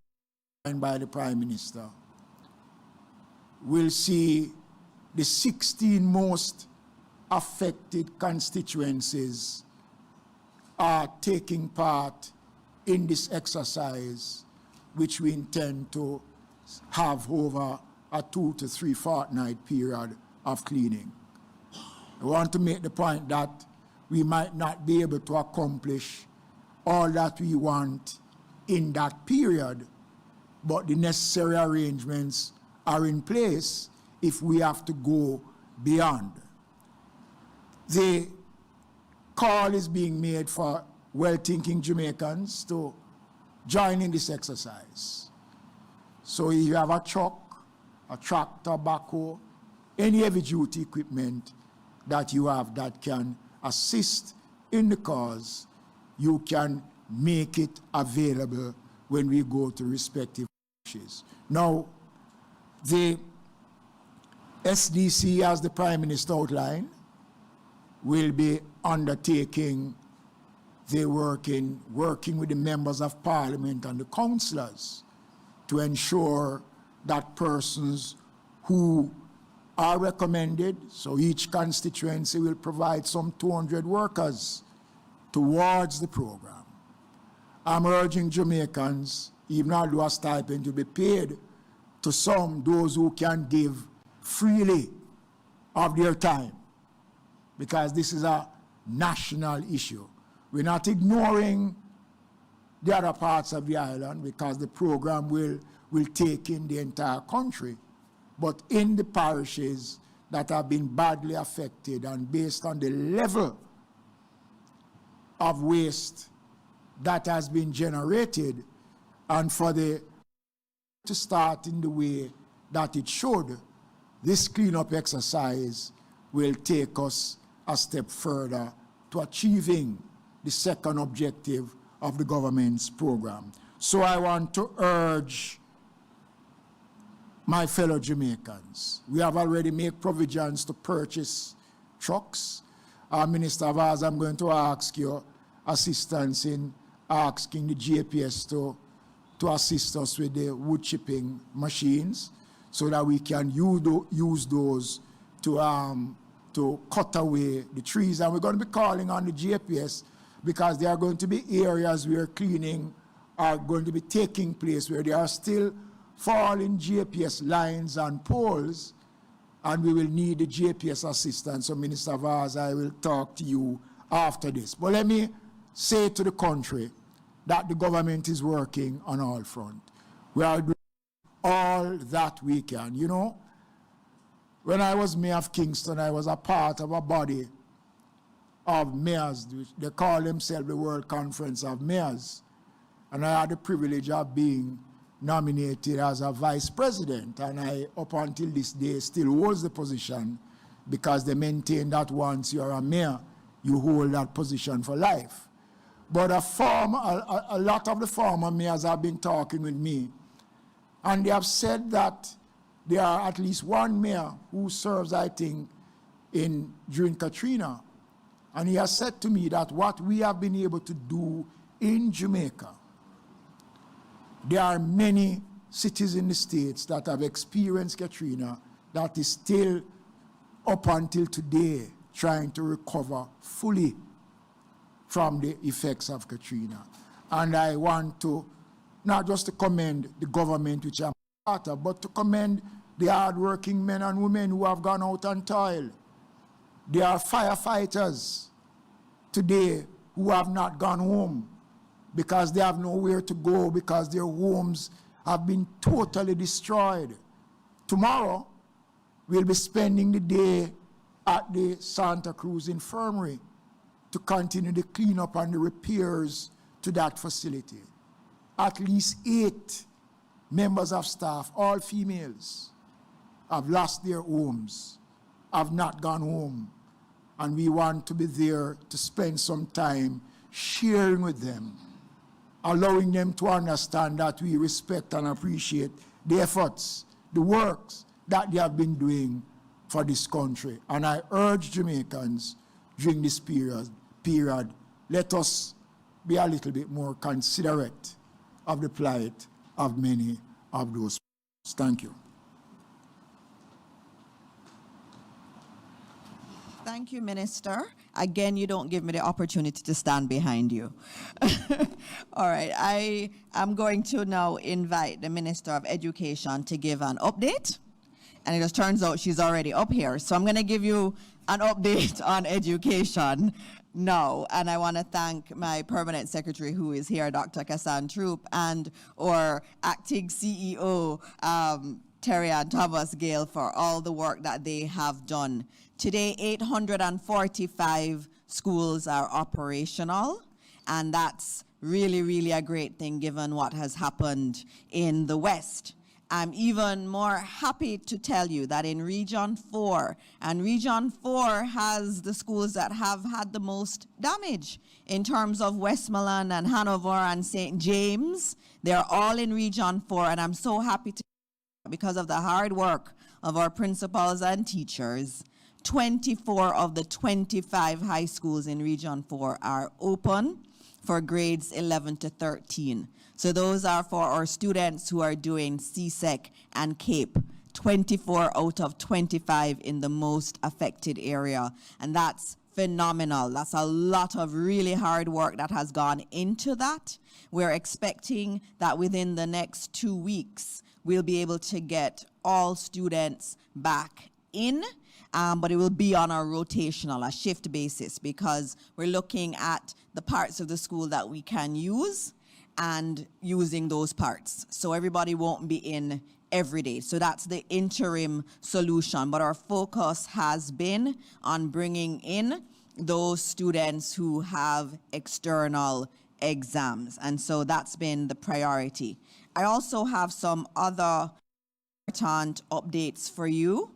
by the Prime Minister will see the 16 most affected constituencies are taking part in this exercise, which we intend to have over a 2 to 3 fortnight period of cleaning. I want to make the point that we might not be able to accomplish all that we want in that period, but the necessary arrangements are in place if we have to go beyond. The call is being made for well-thinking Jamaicans to join in this exercise. So if you have a truck, a tractor, backhoe, any heavy-duty equipment that you have that can assist in the cause, you can make it available when we go to respective countries. Now, the SDC, as the Prime Minister outlined, will be undertaking their working with the members of Parliament and the councillors to ensure that persons who are recommended, so each constituency will provide some 200 workers towards the program. I'm urging Jamaicans, even although a stipend to be paid to some, those who can give freely of their time, because this is a national issue. We're not ignoring the other parts of the island because the program will take in the entire country. But in the parishes that have been badly affected and based on the level of waste that has been generated, and for the to start in the way that it should, this cleanup exercise will take us a step further to achieving the second objective of the government's program. So I want to urge my fellow Jamaicans. We have already made provisions to purchase trucks. Minister Vaz, I'm going to ask your assistance in asking the JPS to assist us with the wood chipping machines so that we can use those to cut away the trees. And we're going to be calling on the JPS because there are going to be areas where cleaning are going to be taking place where there are still falling GPS lines and poles, and we will need the GPS assistance. So Minister Vaz, I will talk to you after this. But let me say to the country that the government is working on all fronts. We are doing all that we can. You know, when I was mayor of Kingston, I was a part of a body of mayors. They call themselves the World Conference of Mayors. And I had the privilege of being nominated as a vice president, and I, up until this day, still holds the position because they maintain that once you're a mayor, you hold that position for life. But a lot of the former mayors have been talking with me, and they have said that there are at least one mayor who serves, I think, during Katrina, and he has said to me that what we have been able to do in Jamaica There are many cities in the States that have experienced Katrina that is still up until today trying to recover fully from the effects of Katrina. And I want to, not just to commend the government, which I'm part of, but to commend the hardworking men and women who have gone out and toiled. There are firefighters today who have not gone home because they have nowhere to go, because their homes have been totally destroyed. Tomorrow, we'll be spending the day at the Santa Cruz Infirmary to continue the cleanup and the repairs to that facility. At least 8 members of staff, all females, have lost their homes, have not gone home, and we want to be there to spend some time sharing with them, allowing them to understand that we respect and appreciate the efforts, the works that they have been doing for this country. And I urge Jamaicans during this period, let us be a little bit more considerate of the plight of many of those. Thank you. Thank you, Minister. Again, you don't give me the opportunity to stand behind you. All right, I am going to now invite the Minister of Education to give an update. And it just turns out she's already up here. So I'm going to give you an update on education now. And I want to thank my permanent secretary who is here, Dr. Kassan Troop, and our acting CEO, Terry and Thomas Gale, for all the work that they have done. Today, 845 schools are operational, and that's really, really a great thing given what has happened in the West. I'm even more happy to tell you that in Region 4, and Region 4 has the schools that have had the most damage in terms of Westmoreland and Hanover and St. James. They're all in Region 4, and I'm so happy to, because of the hard work of our principals and teachers, 24 of the 25 high schools in Region 4 are open for grades 11 to 13. So those are for our students who are doing CSEC and CAPE, 24 out of 25 in the most affected area. And that's phenomenal. That's a lot of really hard work that has gone into that. We're expecting that within the next 2 weeks, we'll be able to get all students back in. But it will be on a rotational, a shift basis, because we're looking at the parts of the school that we can use and using those parts. So everybody won't be in every day. So that's the interim solution. But our focus has been on bringing in those students who have external exams. And so that's been the priority. I also have some other important updates for you.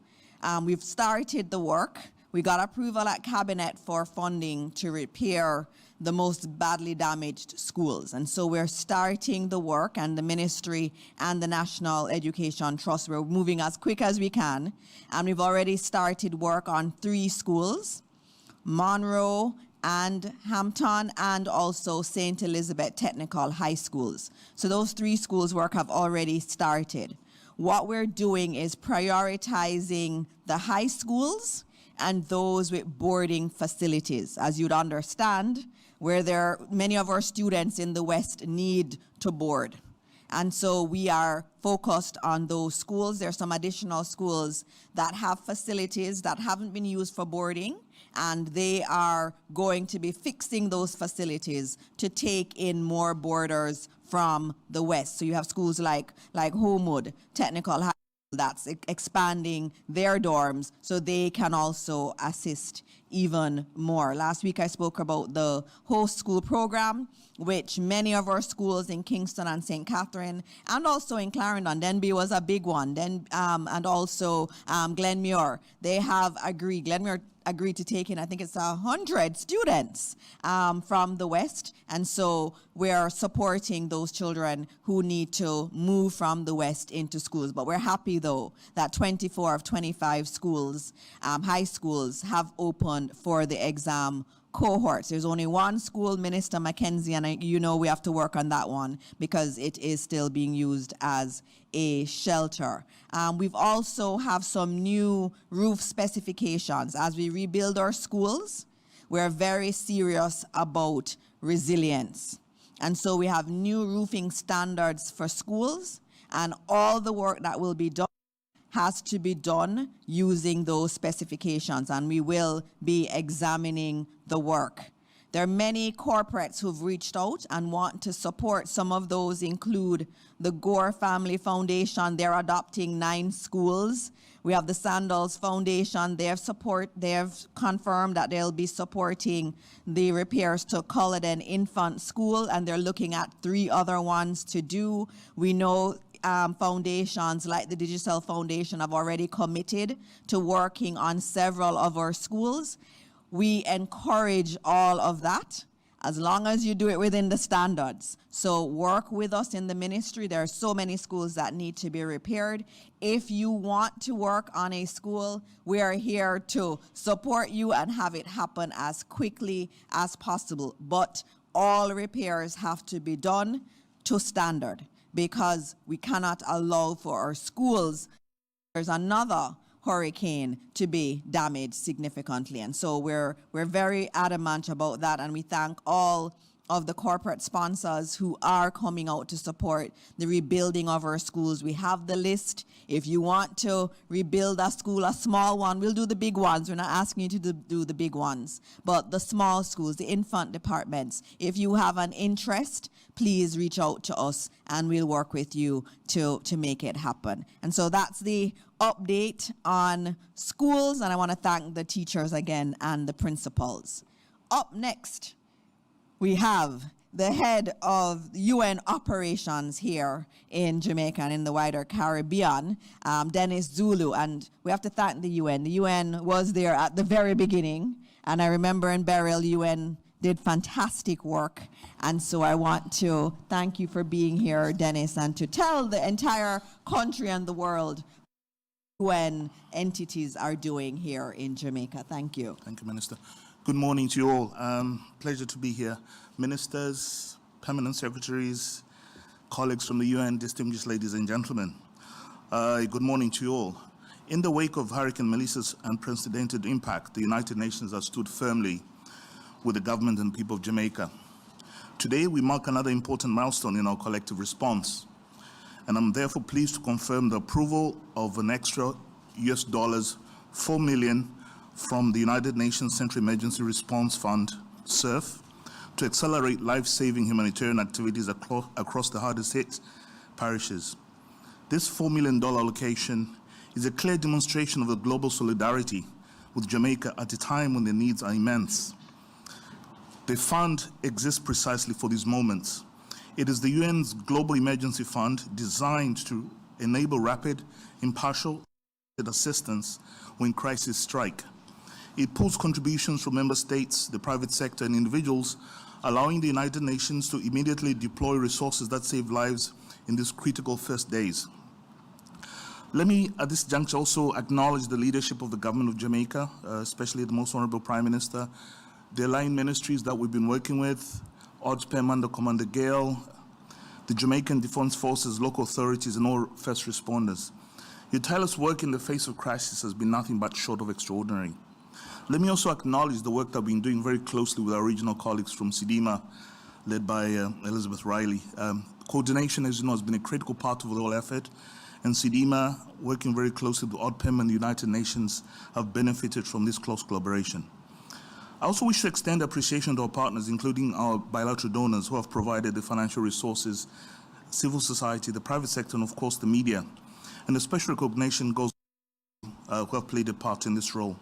We've started the work. We got approval at Cabinet for funding to repair the most badly damaged schools. And so we're starting the work, and the Ministry and the National Education Trust, we're moving as quick as we can. And we've already started work on 3 schools, Monroe and Hampton, and also St. Elizabeth Technical High Schools. So those 3 schools' work have already started. What we're doing is prioritizing the high schools and those with boarding facilities. As you'd understand, where many of our students in the West need to board. And so we are focused on those schools. There's some additional schools that have facilities that haven't been used for boarding, and they are going to be fixing those facilities to take in more boarders from the West. So you have schools like Homewood Technical High School that's expanding their dorms so they can also assist even more. Last week I spoke about the host school program, which many of our schools in Kingston and St. Catherine and also in Clarendon, Denby was a big one, and also Glenmuir, they have agreed. Glenmuir agreed to take in, I think it's 100 students from the West. And so we're supporting those children who need to move from the West into schools. But we're happy, though, that 24 of 25 schools, high schools, have opened for the exam cohorts. There's only one school, Minister Mackenzie, and you know we have to work on that one because it is still being used as a shelter. We've also have some new roof specifications. As we rebuild our schools, we're very serious about resilience. And so we have new roofing standards for schools, and all the work that will be done has to be done using those specifications, and we will be examining the work. There are many corporates who've reached out and want to support. Some of those include the Gore Family Foundation. They're adopting 9 schools. We have the Sandals Foundation. They have confirmed that they'll be supporting the repairs to Culloden Infant School, and they're looking at 3 other ones to do. We know foundations like the Digital Foundation have already committed to working on several of our schools. We encourage all of that as long as you do it within the standards. So work with us in the ministry. There are so many schools that need to be repaired. If you want to work on a school, we are here to support you and have it happen as quickly as possible. But all repairs have to be done to standard, because we cannot allow for our schools, there's another hurricane, to be damaged significantly. And so we're very adamant about that, and we thank all of the corporate sponsors who are coming out to support the rebuilding of our schools. We have the list. If you want to rebuild a school, a small one, we'll do the big ones. We're not asking you to do the big ones. But the small schools, the infant departments, if you have an interest, please reach out to us and we'll work with you to make it happen. And so that's the update on schools, and I want to thank the teachers again and the principals. Up next, we have the head of UN operations here in Jamaica and in the wider Caribbean, Dennis Zulu, and we have to thank the UN. The UN was there at the very beginning, and I remember in Beryl, UN did fantastic work, and so I want to thank you for being here, Dennis, and to tell the entire country and the world UN entities are doing here in Jamaica. Thank you. Thank you, Minister. Good morning to you all. Pleasure to be here. Ministers, permanent secretaries, colleagues from the UN, distinguished ladies and gentlemen. Good morning to you all. In the wake of Hurricane Melissa's unprecedented impact, the United Nations has stood firmly with the government and people of Jamaica. Today, we mark another important milestone in our collective response, and I'm therefore pleased to confirm the approval of an extra US $4 million from the United Nations Central Emergency Response Fund, CERF, to accelerate life-saving humanitarian activities across the hardest hit parishes. This $4 million allocation is a clear demonstration of the global solidarity with Jamaica at a time when the needs are immense. The fund exists precisely for these moments. It is the UN's Global Emergency Fund designed to enable rapid, impartial assistance when crises strike. It pulls contributions from member states, the private sector, and individuals, allowing the United Nations to immediately deploy resources that save lives in these critical first days. Let me, at this juncture, also acknowledge the leadership of the government of Jamaica, especially the Most Honorable Prime Minister, the aligned ministries that we've been working with, ODSPEM under Commander Gale, the Jamaican Defense Forces, local authorities, and all first responders. Your tireless work in the face of crisis has been nothing but short of extraordinary. Let me also acknowledge the work that we've been doing very closely with our regional colleagues from SIDIMA, led by Elizabeth Riley. Coordination, as you know, has been a critical part of the whole effort, and SIDIMA, working very closely with ODPEM and the United Nations, have benefited from this close collaboration. I also wish to extend appreciation to our partners, including our bilateral donors who have provided the financial resources, civil society, the private sector, and of course the media. And a special recognition goes to who have played a part in this role.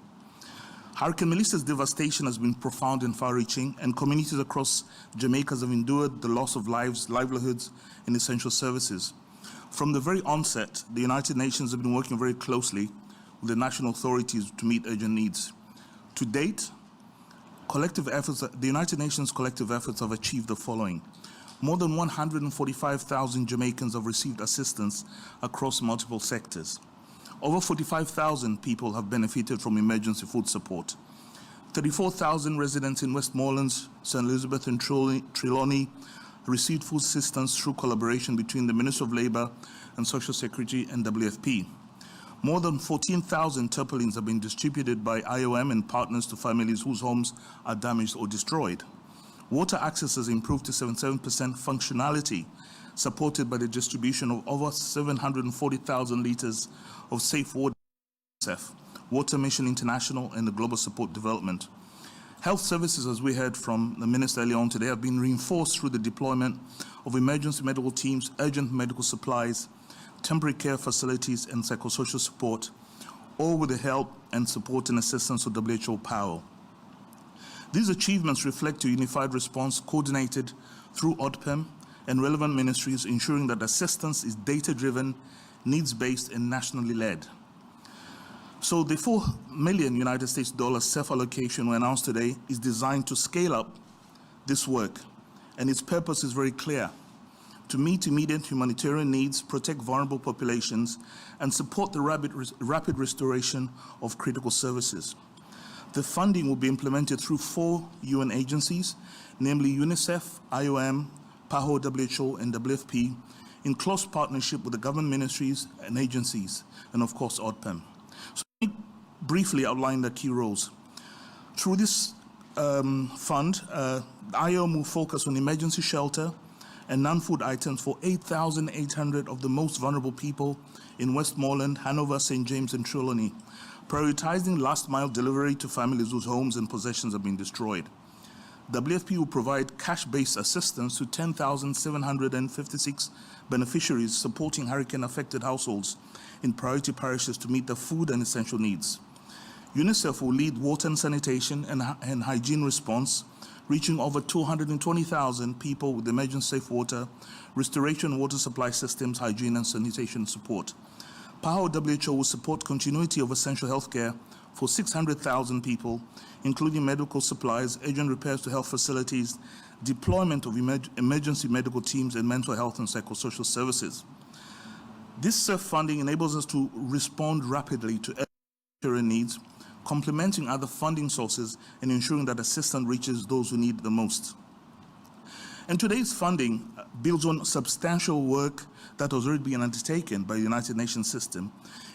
Hurricane Melissa's devastation has been profound and far-reaching, and communities across Jamaica have endured the loss of lives, livelihoods, and essential services. From the very onset, the United Nations have been working very closely with the national authorities to meet urgent needs. To date, the United Nations collective efforts have achieved the following. More than 145,000 Jamaicans have received assistance across multiple sectors. Over 45,000 people have benefited from emergency food support. 34,000 residents in Westmoreland, St. Elizabeth and Trelawney received food assistance through collaboration between the Ministry of Labour and Social Security and WFP. More than 14,000 tarpaulins have been distributed by IOM and partners to families whose homes are damaged or destroyed. Water access has improved to 77% functionality, supported by the distribution of over 740,000 litres of safe water to UNICEF, Water Mission International, and the Global Support Development. Health services, as we heard from the Minister earlier on today, have been reinforced through the deployment of emergency medical teams, urgent medical supplies, temporary care facilities, and psychosocial support, all with the help and support and assistance of WHO PAO. These achievements reflect a unified response coordinated through ODPEM and relevant ministries, ensuring that assistance is data-driven, needs-based, and nationally led. So the $4 million United States self-allocation we announced today is designed to scale up this work, and its purpose is very clear: to meet immediate humanitarian needs, protect vulnerable populations, and support the rapid restoration of critical services. The funding will be implemented through 4 UN agencies, namely UNICEF, IOM, PAHO, WHO, and WFP, in close partnership with the government ministries and agencies, and of course ODPEM. So let me briefly outline the key roles. Through this fund, IOM will focus on emergency shelter and non-food items for 8,800 of the most vulnerable people in Westmoreland, Hanover, St. James, and Trelawney, prioritizing last-mile delivery to families whose homes and possessions have been destroyed. WFP will provide cash-based assistance to 10,756 beneficiaries, supporting hurricane-affected households in priority parishes to meet their food and essential needs. UNICEF will lead water and sanitation and hygiene response, reaching over 220,000 people with emergency safe water, restoration water supply systems, hygiene and sanitation support. PAHO WHO will support continuity of essential healthcare for 600,000 people, including medical supplies, urgent repairs to health facilities, deployment of emergency medical teams, and mental health and psychosocial services. This self-funding enables us to respond rapidly to humanitarian needs, complementing other funding sources and ensuring that assistance reaches those who need it the most. And today's funding builds on substantial work that has already been undertaken by the United Nations system,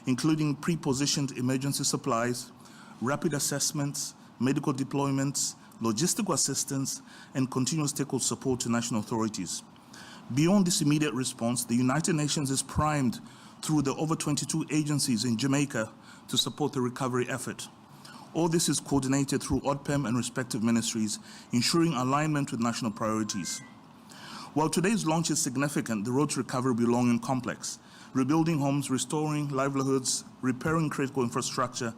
including pre-positioned emergency supplies, rapid assessments, medical deployments, logistical assistance, and continuous stakeholder support to national authorities. Beyond this immediate response, the United Nations is primed through the over 22 agencies in Jamaica to support the recovery effort. All this is coordinated through ODPEM and respective ministries, ensuring alignment with national priorities. While today's launch is significant, the road to recovery will be long and complex. Rebuilding homes, restoring livelihoods, repairing critical infrastructure,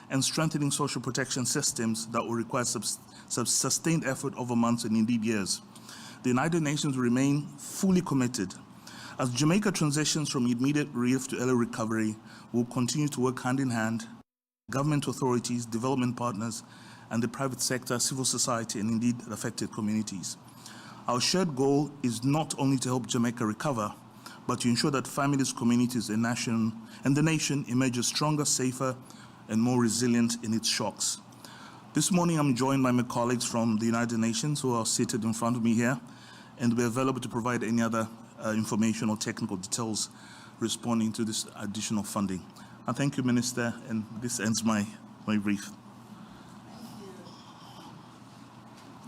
and strengthening social protection systems that will require sustained effort over months and indeed years. The United Nations remain fully committed. As Jamaica transitions from immediate relief to early recovery, we'll continue to work hand in hand, government authorities, development partners, and the private sector, civil society, and indeed affected communities. Our shared goal is not only to help Jamaica recover, but to ensure that families, communities, and the nation emerges stronger, safer, and more resilient in its shocks. This morning, I'm joined by my colleagues from the United Nations who are seated in front of me here, and we're available to provide any other information or technical details responding to this additional funding. I thank you, Minister, and this ends my brief.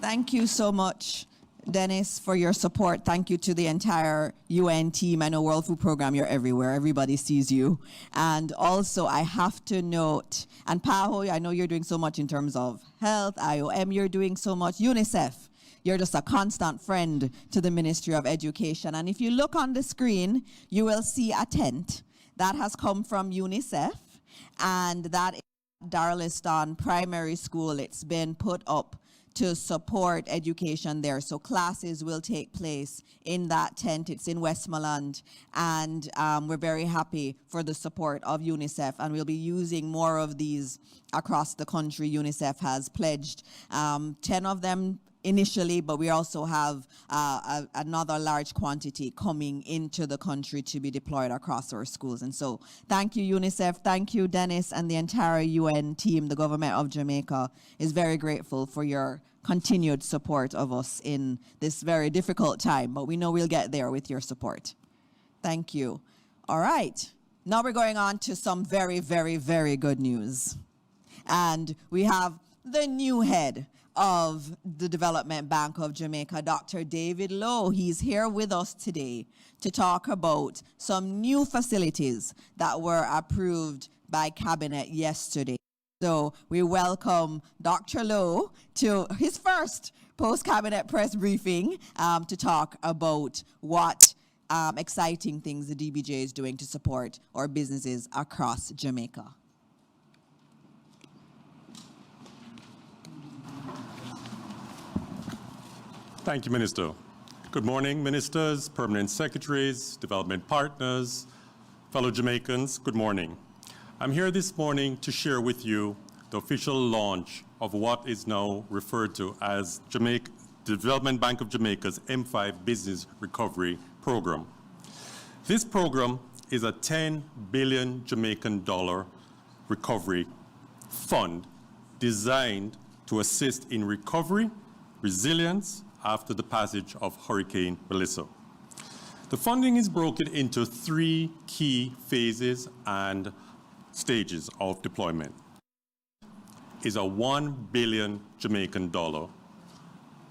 Thank you so much, Dennis, for your support. Thank you to the entire UN team. I know World Food Program, you're everywhere. Everybody sees you. And also, I have to note, and PAHO, I know you're doing so much in terms of health. IOM, you're doing so much. UNICEF, you're just a constant friend to the Ministry of Education. And if you look on the screen, you will see a tent that has come from UNICEF, and that is Darliston Primary School. It's been put up to support education there. So classes will take place in that tent. It's in Westmoreland, and we're very happy for the support of UNICEF, and we'll be using more of these across the country. UNICEF has pledged 10 of them initially, but we also have another large quantity coming into the country to be deployed across our schools. And so thank you, UNICEF. Thank you, Dennis, and the entire UN team. The government of Jamaica is very grateful for your continued support of us in this very difficult time, but we know we'll get there with your support. Thank you. All right. Now we're going on to some very, very, very good news. And we have the new head of the Development Bank of Jamaica, Dr. David Lowe. He's here with us today to talk about some new facilities that were approved by Cabinet yesterday. So we welcome Dr. Lowe to his first post-Cabinet press briefing to talk about what exciting things the DBJ is doing to support our businesses across Jamaica. Thank you, Minister. Good morning, ministers, permanent secretaries, development partners, fellow Jamaicans, good morning. I'm here this morning to share with you the official launch of what is now referred to as Development Bank of Jamaica's M5 Business Recovery Program. This program is a $10 billion Jamaican recovery fund designed to assist in recovery, resilience, after the passage of Hurricane Melissa. The funding is broken into 3 key phases and stages of deployment. Is a $1 billion Jamaican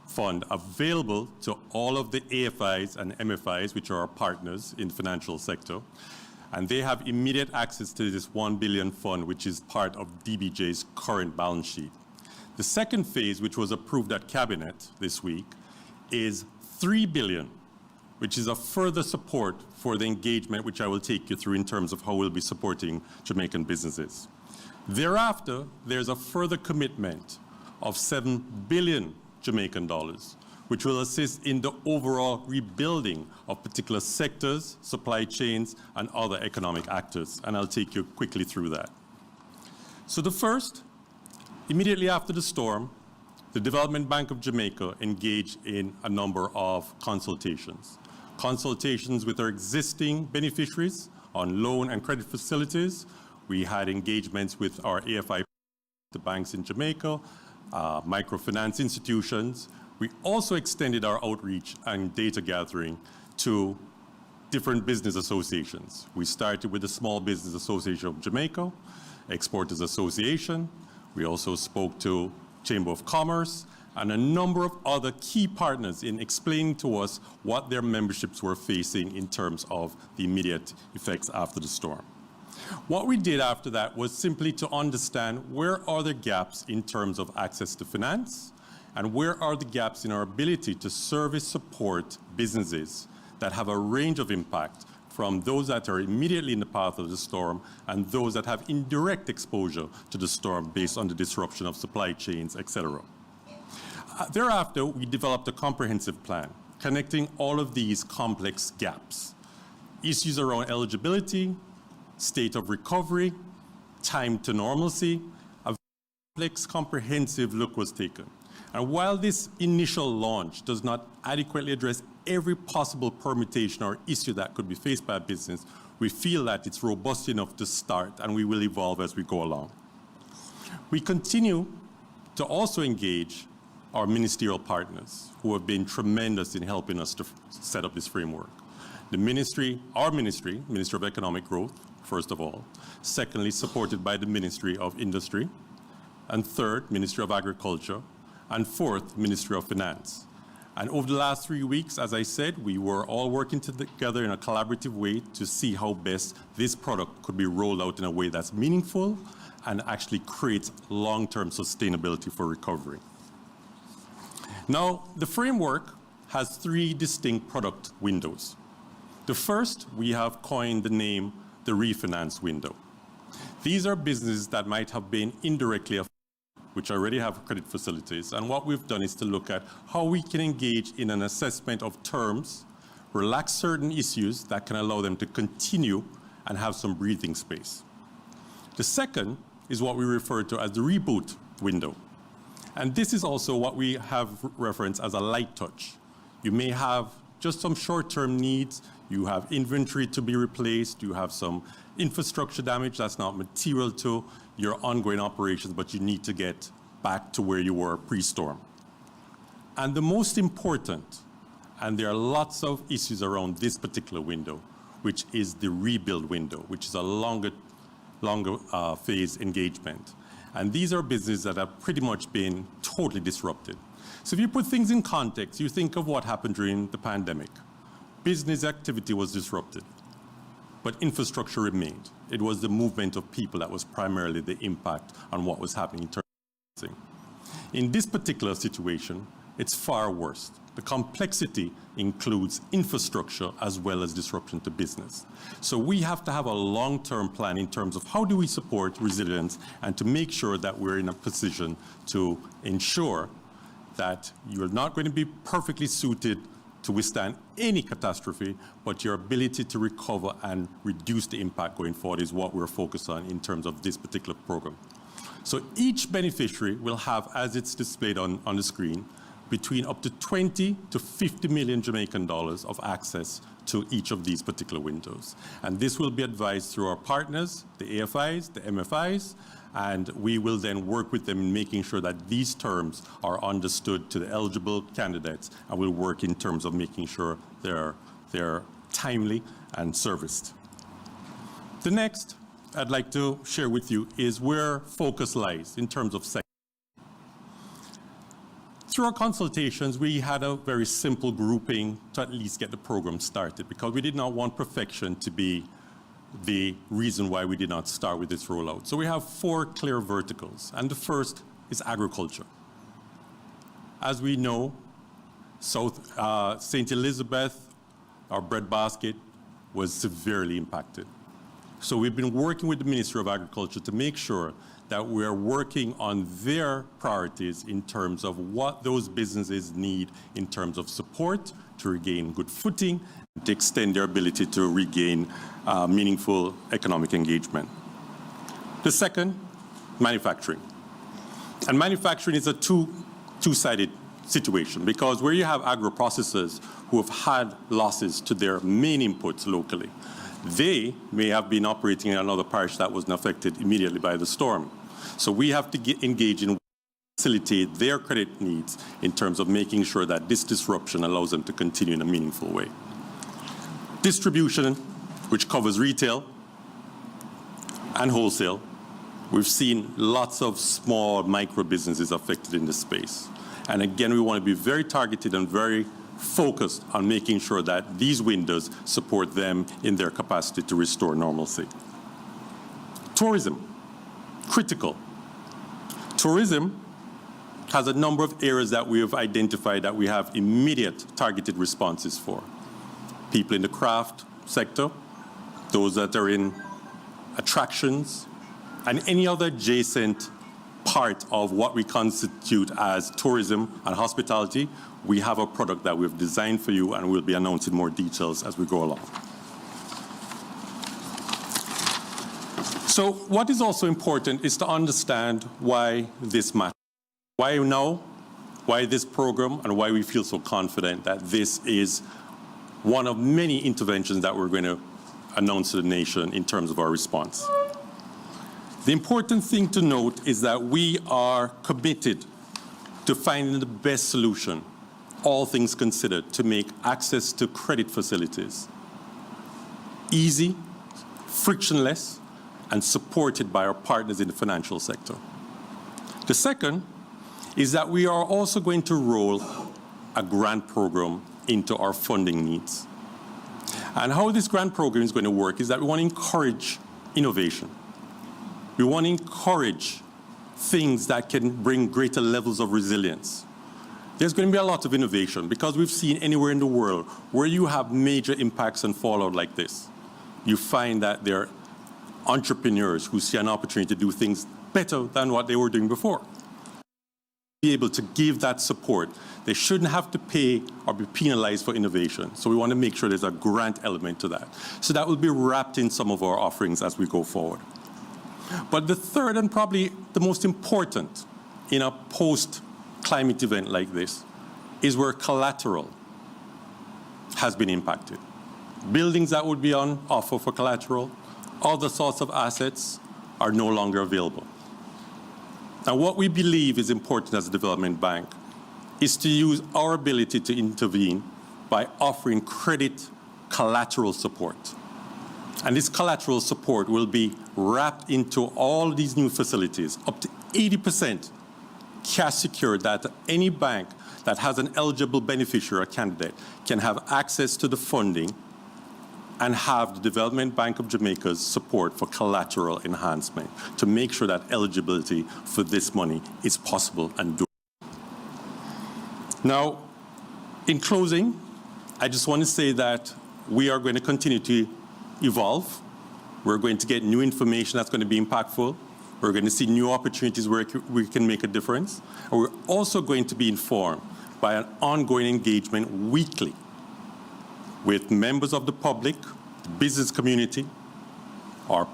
fund available to all of the AFIs and MFIs, which are our partners in the financial sector, and they have immediate access to this $1 billion fund, which is part of DBJ's current balance sheet. The second phase, which was approved at Cabinet this week, is $3 billion, which is a further support for the engagement, which I will take you through in terms of how we'll be supporting Jamaican businesses. Thereafter, there's a further commitment of $7 billion Jamaican dollars, which will assist in the overall rebuilding of particular sectors, supply chains, and other economic actors. And I'll take you quickly through that. So the first, immediately after the storm, the Development Bank of Jamaica engaged in a number of consultations. Consultations with our existing beneficiaries on loan and credit facilities. We had engagements with our AFI, the banks in Jamaica, microfinance institutions. We also extended our outreach and data gathering to different business associations. We started with the Small Business Association of Jamaica, Exporters Association. We also spoke to Chamber of Commerce, and a number of other key partners in explaining to us what their memberships were facing in terms of the immediate effects after the storm. What we did after that was simply to understand where are the gaps in terms of access to finance, and where are the gaps in our ability to service support businesses that have a range of impact, from those that are immediately in the path of the storm and those that have indirect exposure to the storm based on the disruption of supply chains, etc. Thereafter, we developed a comprehensive plan connecting all of these complex gaps. Issues around eligibility, state of recovery, time to normalcy, a complex, comprehensive look was taken. And while this initial launch does not adequately address every possible permutation or issue that could be faced by a business, we feel that it's robust enough to start, and we will evolve as we go along. We continue to also engage our ministerial partners who have been tremendous in helping us to set up this framework. The ministry, our ministry, Ministry of Economic Growth, first of all. Secondly, supported by the Ministry of Industry. And third, Ministry of Agriculture. And fourth, Ministry of Finance. And over the last 3 weeks, as I said, we were all working together in a collaborative way to see how best this product could be rolled out in a way that's meaningful and actually creates long-term sustainability for recovery. Now, the framework has 3 distinct product windows. The first, we have coined the name the refinance window. These are businesses that might have been indirectly affected, which already have credit facilities. And what we've done is to look at how we can engage in an assessment of terms, relax certain issues that can allow them to continue and have some breathing space. The second is what we refer to as the reboot window. And this is also what we have referenced as a light touch. You may have just some short-term needs. You have inventory to be replaced. You have some infrastructure damage that's not material to your ongoing operations, but you need to get back to where you were pre-storm. And the most important, and there are lots of issues around this particular window, which is the rebuild window, which is a longer phase engagement. And these are businesses that have pretty much been totally disrupted. So if you put things in context, you think of what happened during the pandemic. Business activity was disrupted, but infrastructure remained. It was the movement of people that was primarily the impact on what was happening in terms of housing. In this particular situation, it's far worse. The complexity includes infrastructure as well as disruption to business. So we have to have a long-term plan in terms of how do we support resilience and to make sure that we're in a position to ensure that you're not going to be perfectly suited to withstand any catastrophe, but your ability to recover and reduce the impact going forward is what we're focused on in terms of this particular program. So each beneficiary will have, as it's displayed on the screen, between up to 20 to 50 million Jamaican dollars of access to each of these particular windows. And this will be advised through our partners, the AFIs, the MFIs, and we will then work with them in making sure that these terms are understood to the eligible candidates, and we'll work in terms of making sure they're timely and serviced. The next I'd like to share with you is where focus lies in terms of sector. Through our consultations, we had a very simple grouping to at least get the program started because we did not want perfection to be the reason why we did not start with this rollout. So we have 4 clear verticals, and the first is agriculture. As we know, St. Elizabeth, our breadbasket, was severely impacted. So we've been working with the Ministry of Agriculture to make sure that we're working on their priorities in terms of what those businesses need in terms of support to regain good footing, to extend their ability to regain meaningful economic engagement. The second, manufacturing. And manufacturing is a two-sided situation because where you have agro-processors who have had losses to their main inputs locally, they may have been operating in another parish that wasn't affected immediately by the storm. So we have to engage in facilitate their credit needs in terms of making sure that this disruption allows them to continue in a meaningful way. Distribution, which covers retail and wholesale, we've seen lots of small micro businesses affected in this space. And again, we want to be very targeted and very focused on making sure that these windows support them in their capacity to restore normalcy. Tourism, critical. Tourism has a number of areas that we have identified that we have immediate targeted responses for. People in the craft sector, those that are in attractions, and any other adjacent part of what we constitute as tourism and hospitality. We have a product that we've designed for you, and we'll be announcing more details as we go along. So what is also important is to understand why this matters. Why now, why this program, and why we feel so confident that this is one of many interventions that we're going to announce to the nation in terms of our response. The important thing to note is that we are committed to finding the best solution, all things considered, to make access to credit facilities easy, frictionless, and supported by our partners in the financial sector. The second is that we are also going to roll a grant program into our funding needs. And how this grant program is going to work is that we want to encourage innovation. We want to encourage things that can bring greater levels of resilience. There's going to be a lot of innovation because we've seen anywhere in the world where you have major impacts and fallout like this, you find that there are entrepreneurs who see an opportunity to do things better than what they were doing before. Be able to give that support. They shouldn't have to pay or be penalized for innovation. So we want to make sure there's a grant element to that. So that will be wrapped in some of our offerings as we go forward. But the third and probably the most important in a post climate event like this is where collateral has been impacted. Buildings that would be on offer for collateral, other sorts of assets are no longer available. Now, what we believe is important as a development bank is to use our ability to intervene by offering credit collateral support. And this collateral support will be wrapped into all these new facilities, up to 80% cash secured, that any bank that has an eligible beneficiary or candidate can have access to the funding and have the Development Bank of Jamaica's support for collateral enhancement to make sure that eligibility for this money is possible and doable. Now, in closing, I just want to say that we are going to continue to evolve. We're going to get new information that's going to be impactful. We're going to see new opportunities where we can make a difference. And we're also going to be informed by an ongoing engagement weekly with members of the public, the business community, our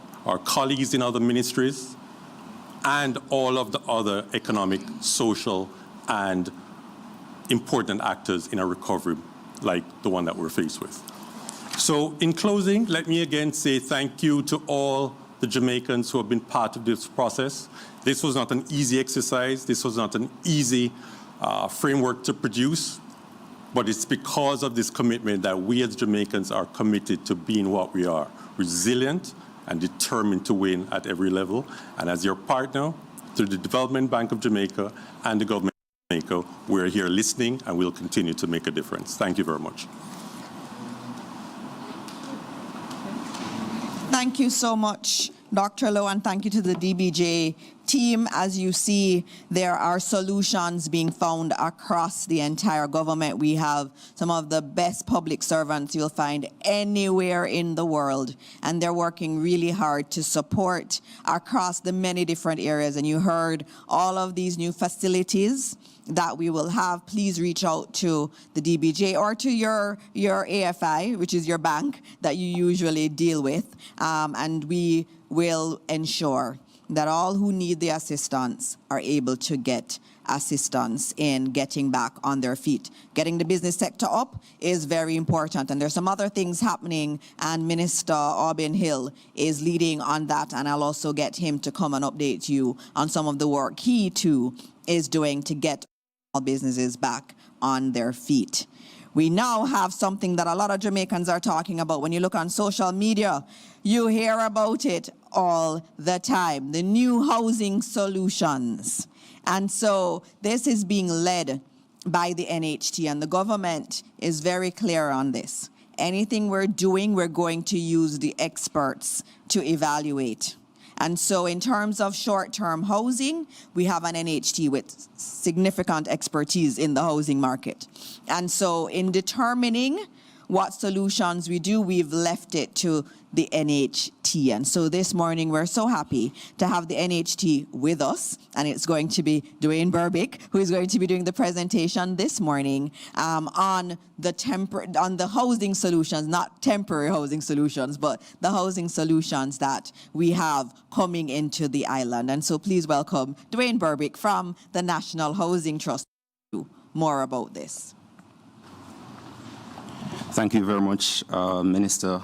colleagues in other ministries, and all of the other economic, social, and important actors in a recovery like the one that we're faced with. So in closing, let me again say thank you to all the Jamaicans who have been part of this process. This was not an easy exercise. This was not an easy framework to produce, but it's because of this commitment that we as Jamaicans are committed to being what we are, resilient and determined to win at every level. And as your partner, through the Development Bank of Jamaica and the government of Jamaica, we're here listening and we'll continue to make a difference. Thank you very much. Thank you so much, Dr. Lowe, and thank you to the DBJ team. As you see, there are solutions being found across the entire government. We have some of the best public servants you'll find anywhere in the world, and they're working really hard to support across the many different areas. And you heard all of these new facilities that we will have. Please reach out to the DBJ or to your AFI, which is your bank that you usually deal with, and we will ensure that all who need the assistance are able to get assistance in getting back on their feet. Getting the business sector up is very important, and there's some other things happening, and Minister Aubin Hill is leading on that, and I'll also get him to come and update you on some of the work he too is doing to get all businesses back on their feet. We now have something that a lot of Jamaicans are talking about. When you look on social media, you hear about it all the time, the new housing solutions. And so this is being led by the NHT, and the government is very clear on this. Anything we're doing, we're going to use the experts to evaluate. And so in terms of short-term housing, we have an NHT with significant expertise in the housing market. And so in determining what solutions we do, we've left it to the NHT. And so this morning, we're so happy to have the NHT with us. And it's going to be Dwayne Berbick, who is going to be doing the presentation this morning on the housing solutions, not temporary housing solutions, but the housing solutions that we have coming into the island. And so please welcome Dwayne Berbick from the National Housing Trust to more about this. Thank you very much, Minister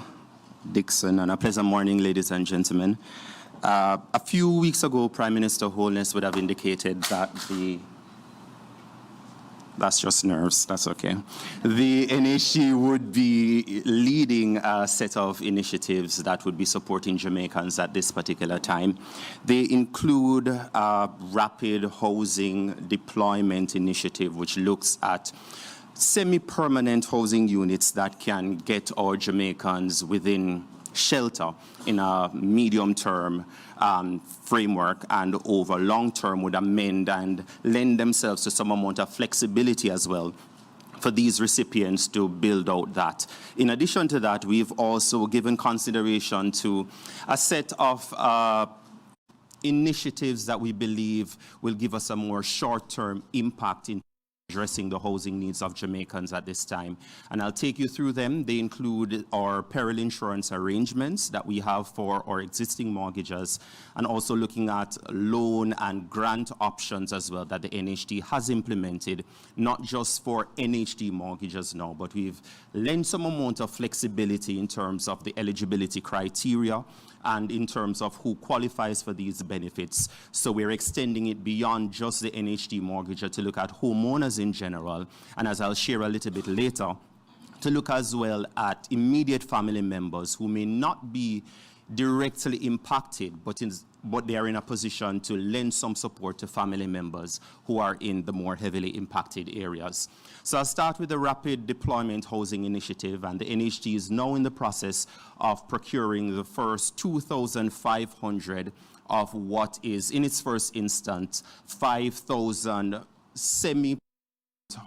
Dixon, and a pleasant morning, ladies and gentlemen. A few weeks ago, Prime Minister Holness would have indicated that that's just nerves, that's okay. The NHG would be leading a set of initiatives that would be supporting Jamaicans at this particular time. They include a rapid housing deployment initiative, which looks at semi-permanent housing units that can get our Jamaicans within shelter in a medium-term framework, and over long-term would amend and lend themselves to some amount of flexibility as well for these recipients to build out that. In addition to that, we've also given consideration to a set of initiatives that we believe will give us a more short-term impact in addressing the housing needs of Jamaicans at this time. And I'll take you through them. They include our peril insurance arrangements that we have for our existing mortgages, and also looking at loan and grant options as well that the NHD has implemented, not just for NHD mortgages now, but we've lent some amount of flexibility in terms of the eligibility criteria and in terms of who qualifies for these benefits. So we're extending it beyond just the NHD mortgager to look at homeowners in general, and as I'll share a little bit later, to look as well at immediate family members who may not be directly impacted, but they are in a position to lend some support to family members who are in the more heavily impacted areas. So I'll start with the Rapid Deployment Housing Initiative, and the NHD is now in the process of procuring the first 2,500 of what is, in its first instance, 5,000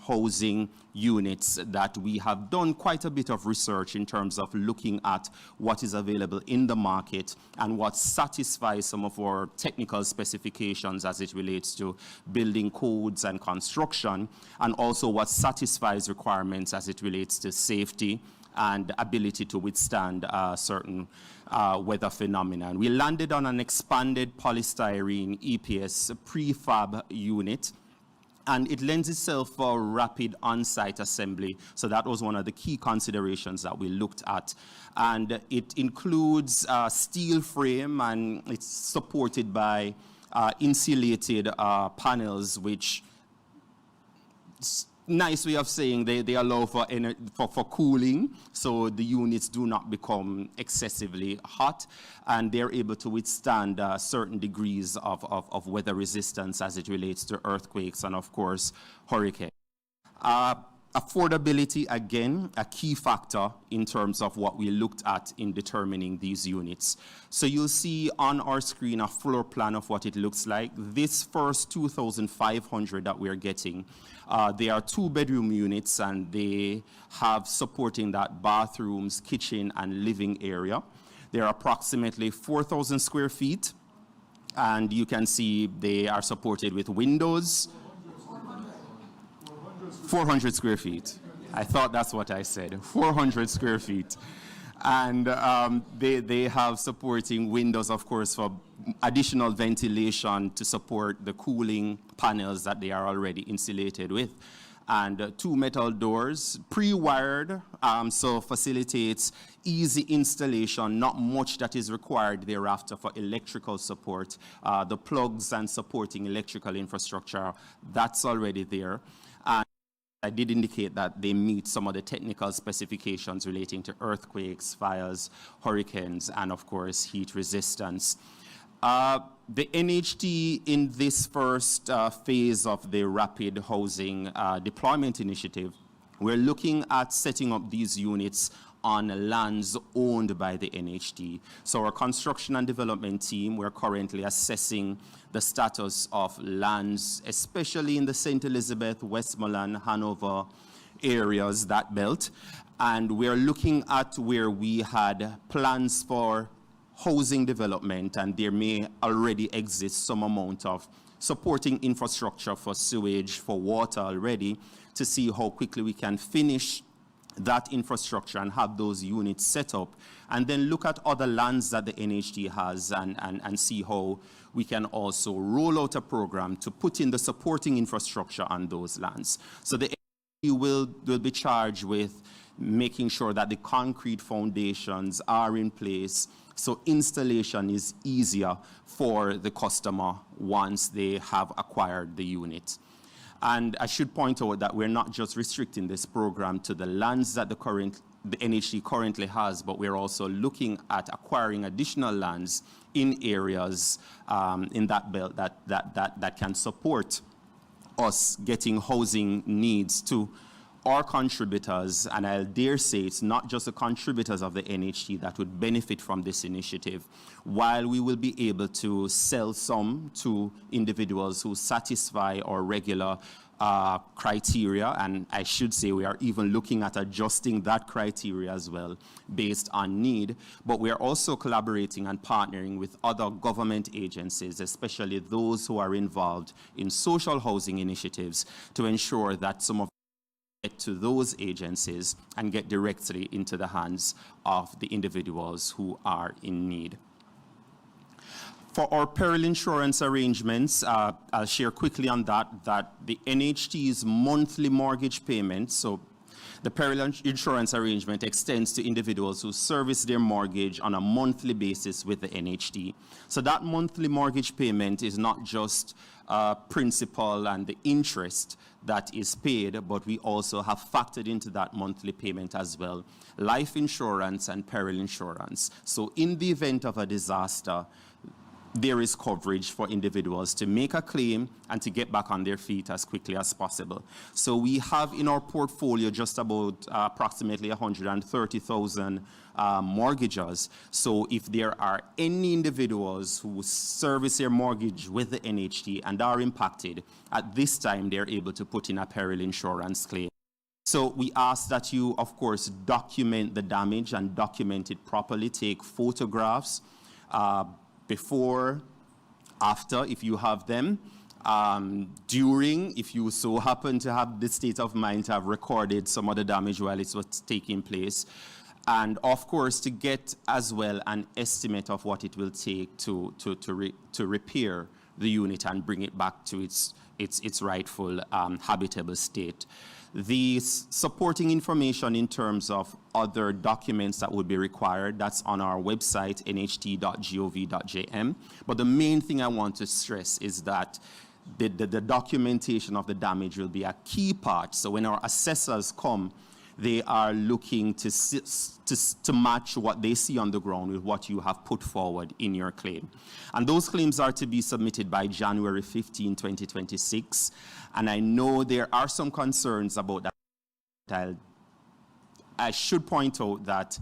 housing units that we have done quite a bit of research in terms of looking at what is available in the market and what satisfies some of our technical specifications as it relates to building codes and construction, and also what satisfies requirements as it relates to safety and ability to withstand certain weather phenomena. And we landed on an expanded polystyrene EPS prefab unit, and it lends itself for rapid on-site assembly. So that was one of the key considerations that we looked at. And it includes a steel frame, and it's supported by insulated panels, which nice way of saying they allow for cooling, so the units do not become excessively hot, and they're able to withstand certain degrees of weather resistance as it relates to earthquakes and, of course, hurricanes. Affordability, again, a key factor in terms of what we looked at in determining these units. So you'll see on our screen a floor plan of what it looks like. This first 2,500 that we're getting, they are 2-bedroom units, and they have supporting that bathrooms, kitchen, and living area. They're approximately 4,000 square feet, and you can see they are supported with windows. 400 square feet. I thought that's what I said, 400 square feet. And they have supporting windows, of course, for additional ventilation to support the cooling panels that they are already insulated with. And 2 metal doors, pre-wired, so facilitates easy installation, not much that is required thereafter for electrical support. The plugs and supporting electrical infrastructure, that's already there. And I did indicate that they meet some of the technical specifications relating to earthquakes, fires, hurricanes, and of course, heat resistance. The NHD in this first phase of the Rapid Housing Deployment Initiative, we're looking at setting up these units on lands owned by the NHD. So our construction and development team, we're currently assessing the status of lands, especially in the St. Elizabeth, Westmoreland, Hanover areas, that belt. And we're looking at where we had plans for housing development, and there may already exist some amount of supporting infrastructure for sewage, for water already, to see how quickly we can finish that infrastructure and have those units set up, and then look at other lands that the NHD has and see how we can also roll out a program to put in the supporting infrastructure on those lands. So the NHD will be charged with making sure that the concrete foundations are in place, so installation is easier for the customer once they have acquired the unit. And I should point out that we're not just restricting this program to the lands that the NHD currently has, but we're also looking at acquiring additional lands in areas in that belt that can support us getting housing needs to our contributors, and I'll dare say it's not just the contributors of the NHD that would benefit from this initiative, while we will be able to sell some to individuals who satisfy our regular criteria, and I should say we are even looking at adjusting that criteria as well based on need, but we are also collaborating and partnering with other government agencies, especially those who are involved in social housing initiatives, to ensure that some of get to those agencies and get directly into the hands of the individuals who are in need. For our peril insurance arrangements, I'll share quickly on that the NHT's monthly mortgage payment, so the peril insurance arrangement extends to individuals who service their mortgage on a monthly basis with the NHT. So that monthly mortgage payment is not just principal and the interest that is paid, but we also have factored into that monthly payment as well life insurance and peril insurance. So in the event of a disaster, there is coverage for individuals to make a claim and to get back on their feet as quickly as possible. So we have in our portfolio just about approximately 130,000 mortgages. So if there are any individuals who service their mortgage with the NHT and are impacted, at this time they're able to put in a peril insurance claim. So we ask that you, of course, document the damage and document it properly. Take photographs before, after, if you have them, during, if you so happen to have the state of mind to have recorded some of the damage while it was taking place, and of course to get as well an estimate of what it will take to repair the unit and bring it back to its rightful habitable state. The supporting information in terms of other documents that would be required, that's on our website, nht.gov.jm. But the main thing I want to stress is that the documentation of the damage will be a key part. So when our assessors come, they are looking to match what they see on the ground with what you have put forward in your claim. And those claims are to be submitted by January 15, 2026. And I know there are some concerns about that. I should point out that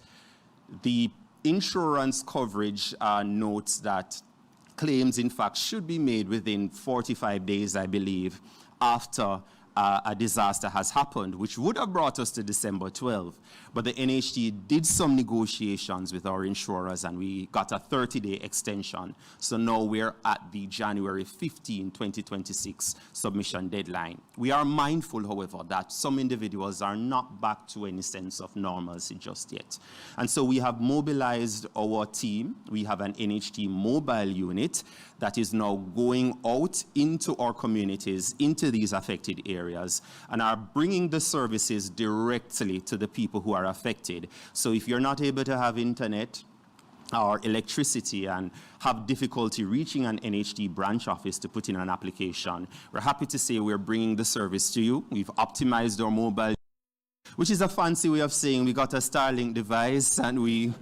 the insurance coverage notes that claims, in fact, should be made within 45 days, I believe, after a disaster has happened, which would have brought us to December 12. But the NHT did some negotiations with our insurers and we got a 30-day extension. So now we're at the January 15, 2026 submission deadline. We are mindful, however, that some individuals are not back to any sense of normalcy just yet. And so we have mobilized our team. We have an NHT mobile unit that is now going out into our communities, into these affected areas, and are bringing the services directly to the people who are affected. So if you're not able to have internet or electricity and have difficulty reaching an NHT branch office to put in an application, we're happy to say we're bringing the service to you. We've optimized our mobile, which is a fancy way of saying we got a Starlink device and we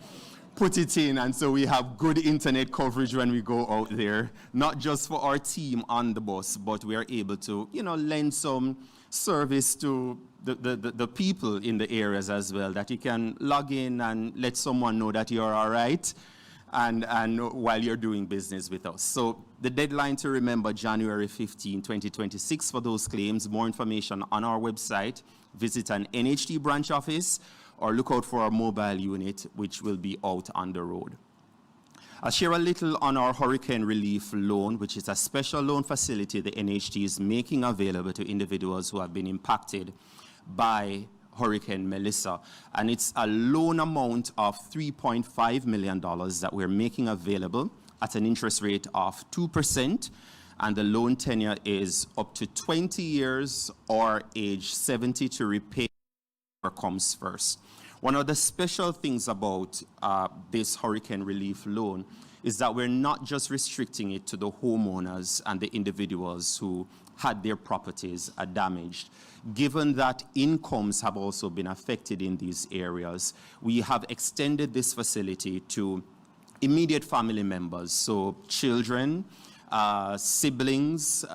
put it in, and so we have good internet coverage when we go out there, not just for our team on the bus, but we are able to, lend some service to the people in the areas as well, that you can log in and let someone know that you're all right and while you're doing business with us. So the deadline to remember, January 15, 2026 for those claims. More information on our website. Visit an NHT branch office or look out for our mobile unit, which will be out on the road. I'll share a little on our hurricane relief loan, which is a special loan facility the NHT is making available to individuals who have been impacted by Hurricane Melissa. And it's a loan amount of $3.5 million that we're making available at an interest rate of 2%. And the loan tenure is up to 20 years or age 70 to repay whatever comes first. One of the special things about this hurricane relief loan is that we're not just restricting it to the homeowners and the individuals who had their properties damaged. Given that incomes have also been affected in these areas, we have extended this facility to immediate family members, so children, siblings,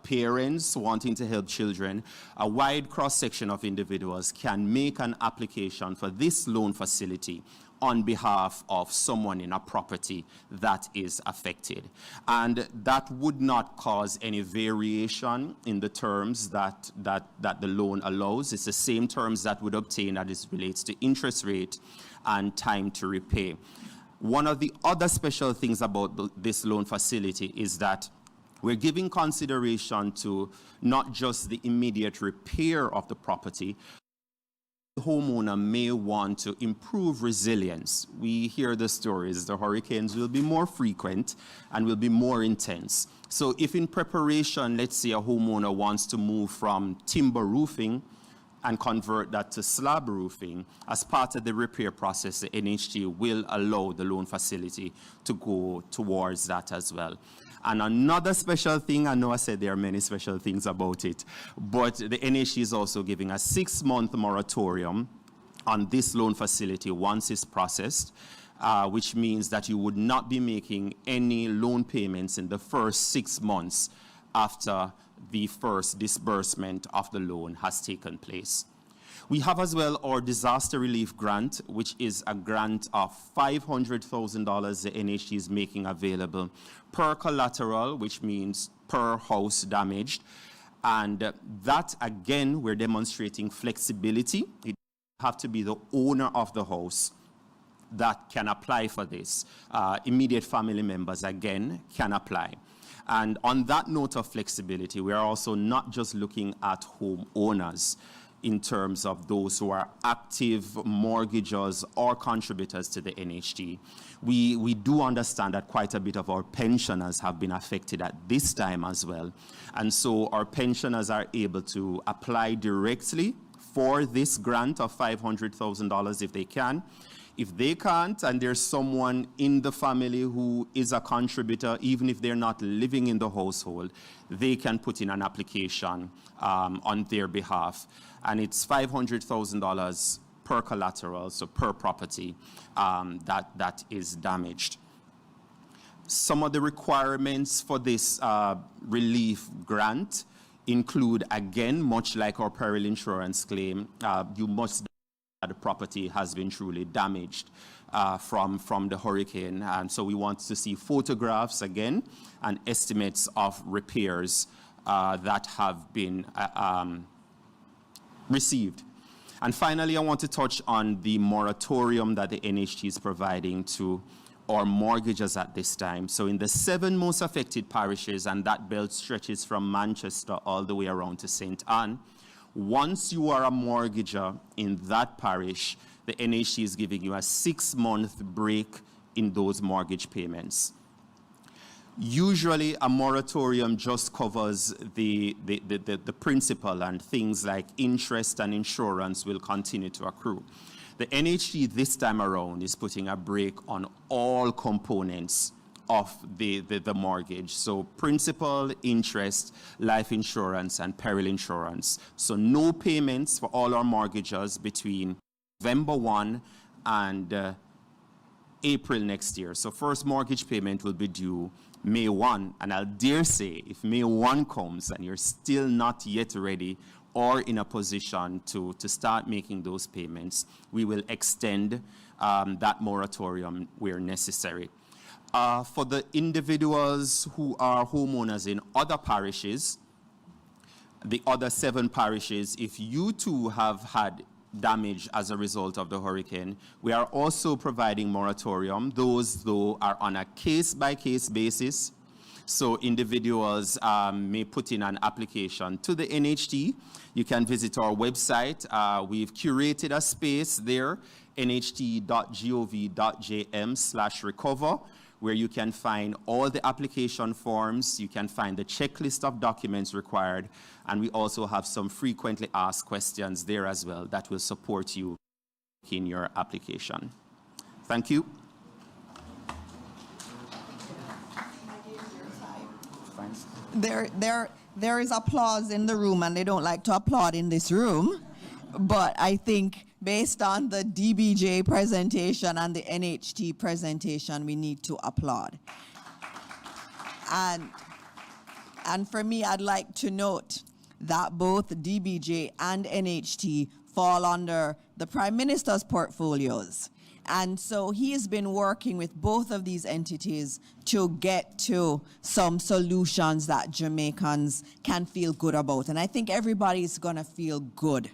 parents wanting to help children. A wide cross-section of individuals can make an application for this loan facility on behalf of someone in a property that is affected. And that would not cause any variation in the terms that the loan allows. It's the same terms that would obtain as it relates to interest rate and time to repay. One of the other special things about this loan facility is that we're giving consideration to not just the immediate repair of the property. The homeowner may want to improve resilience. We hear the stories, the hurricanes will be more frequent and will be more intense. So if in preparation, let's say a homeowner wants to move from timber roofing and convert that to slab roofing, as part of the repair process, the NHT will allow the loan facility to go towards that as well. And another special thing, I know I said there are many special things about it, but the NHT is also giving a 6-month moratorium on this loan facility once it's processed, which means that you would not be making any loan payments in the first 6 months after the first disbursement of the loan has taken place. We have as well our disaster relief grant, which is a grant of $500,000 the NHT is making available per collateral, which means per house damaged. And that, again, we're demonstrating flexibility. It have to be the owner of the house that can apply for this. Immediate family members, again, can apply. And on that note of flexibility, we are also not just looking at homeowners in terms of those who are active mortgagors or contributors to the NHT. We do understand that quite a bit of our pensioners have been affected at this time as well. And so our pensioners are able to apply directly for this grant of $500,000 if they can. If they can't, and there's someone in the family who is a contributor, even if they're not living in the household, they can put in an application on their behalf. And it's $500,000 per collateral, so per property that is damaged. Some of the requirements for this relief grant include, again, much like our peril insurance claim, you must the property has been truly damaged from the hurricane. And so we want to see photographs again and estimates of repairs that have been received. And finally, I want to touch on the moratorium that the NHT is providing to our mortgages at this time. So in the 7 most affected parishes, and that belt stretches from Manchester all the way around to St. Anne, once you are a mortgager in that parish, the NHT is giving you a 6-month break in those mortgage payments. Usually, a moratorium just covers the principal, and things like interest and insurance will continue to accrue. The NHT this time around is putting a break on all components of the mortgage. So principal, interest, life insurance, and peril insurance. So no payments for all our mortgages between November 1 and April next year. So first mortgage payment will be due May 1. And I'll dare say, if May 1 comes and you're still not yet ready or in a position to start making those payments, we will extend that moratorium where necessary. For the individuals who are homeowners in other parishes, the other 7 parishes, if you too have had damage as a result of the hurricane, we are also providing moratorium. Those, though, are on a case-by-case basis. So individuals may put in an application to the NHT. You can visit our website. We've curated a space there, nht.gov.jm/recover, where you can find all the application forms, you can find the checklist of documents required, and we also have some frequently asked questions there as well that will support you in your application. Thank you. There is applause in the room, and they don't like to applaud in this room, but I think based on the DBJ presentation and the NHT presentation, we need to applaud. And for me, I'd like to note that both DBJ and NHT fall under the Prime Minister's portfolios. And so he has been working with both of these entities to get to some solutions that Jamaicans can feel good about. And I think everybody's going to feel good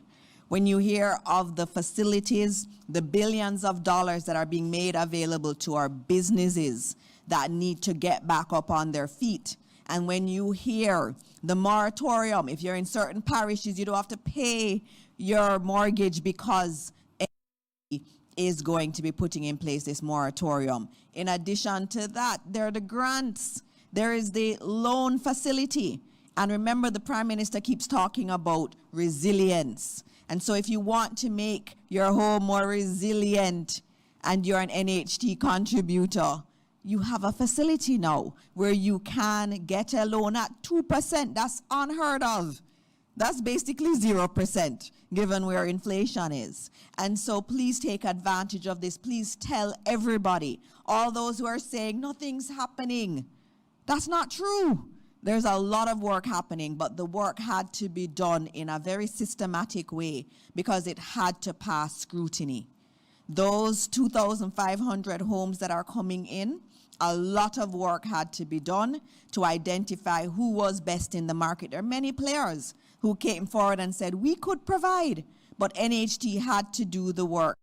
when you hear of the facilities, the billions of dollars that are being made available to our businesses that need to get back up on their feet. And when you hear the moratorium, if you're in certain parishes, you don't have to pay your mortgage because is going to be putting in place this moratorium. In addition to that, there are the grants. There is the loan facility. And remember, the Prime Minister keeps talking about resilience. And so if you want to make your home more resilient and you're an NHT contributor, you have a facility now where you can get a loan at 2%. That's unheard of. That's basically 0%, given where inflation is. And so please take advantage of this. Please tell everybody, all those who are saying nothing's happening. That's not true. There's a lot of work happening, but the work had to be done in a very systematic way because it had to pass scrutiny. Those 2,500 homes that are coming in, a lot of work had to be done to identify who was best in the market. There are many players who came forward and said, we could provide, but NHT had to do the work,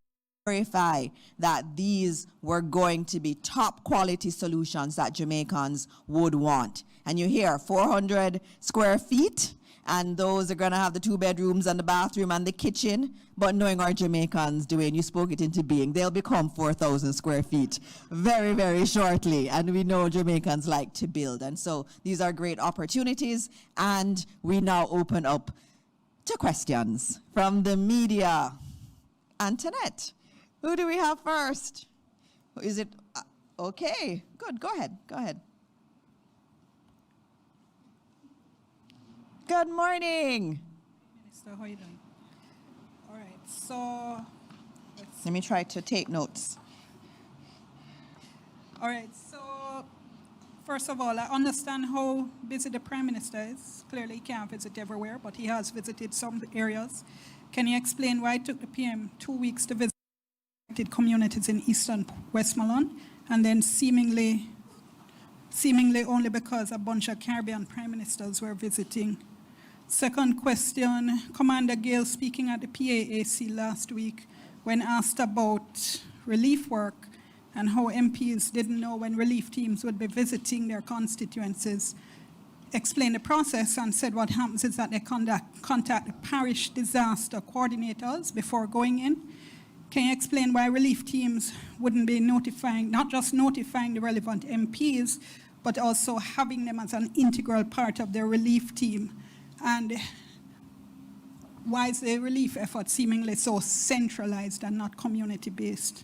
verify that these were going to be top quality solutions that Jamaicans would want. And you hear 400 square feet, and those are going to have the 2 bedrooms and the bathroom and the kitchen. But knowing our Jamaicans, Dwayne, you spoke it into being, they'll become 4,000 square feet very, very shortly. And we know Jamaicans like to build. And so these are great opportunities. And we now open up to questions from the media. Antoinette, who do we have first? Is it, okay, good, go ahead. Good morning. Minister, how are you doing? All right, so let me try to take notes. All right, so first of all, I understand how busy the Prime Minister is. Clearly, he can't visit everywhere, but he has visited some areas. Can you explain why it took the PM 2 weeks to visit communities in Eastern Westmoreland, and then seemingly only because a bunch of Caribbean Prime Ministers were visiting? Second question, Commander Gale speaking at the PAAC last week when asked about relief work and how MPs didn't know when relief teams would be visiting their constituencies, explained the process and said what happens is that they contact the parish disaster coordinators before going in. Can you explain why relief teams wouldn't be notifying, not just notifying the relevant MPs, but also having them as an integral part of their relief team? And why is the relief effort seemingly so centralized and not community-based?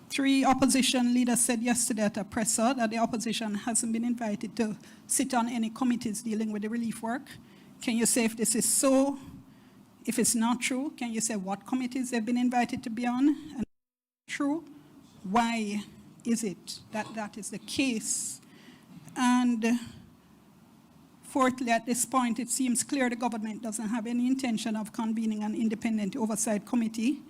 3 opposition leaders said yesterday at a presser that the opposition hasn't been invited to sit on any committees dealing with the relief work. Can you say if this is so? If it's not true, can you say what committees they've been invited to be on? And true, why is it that that is the case? And fourthly, at this point, it seems clear the government doesn't have any intention of convening an independent oversight committee,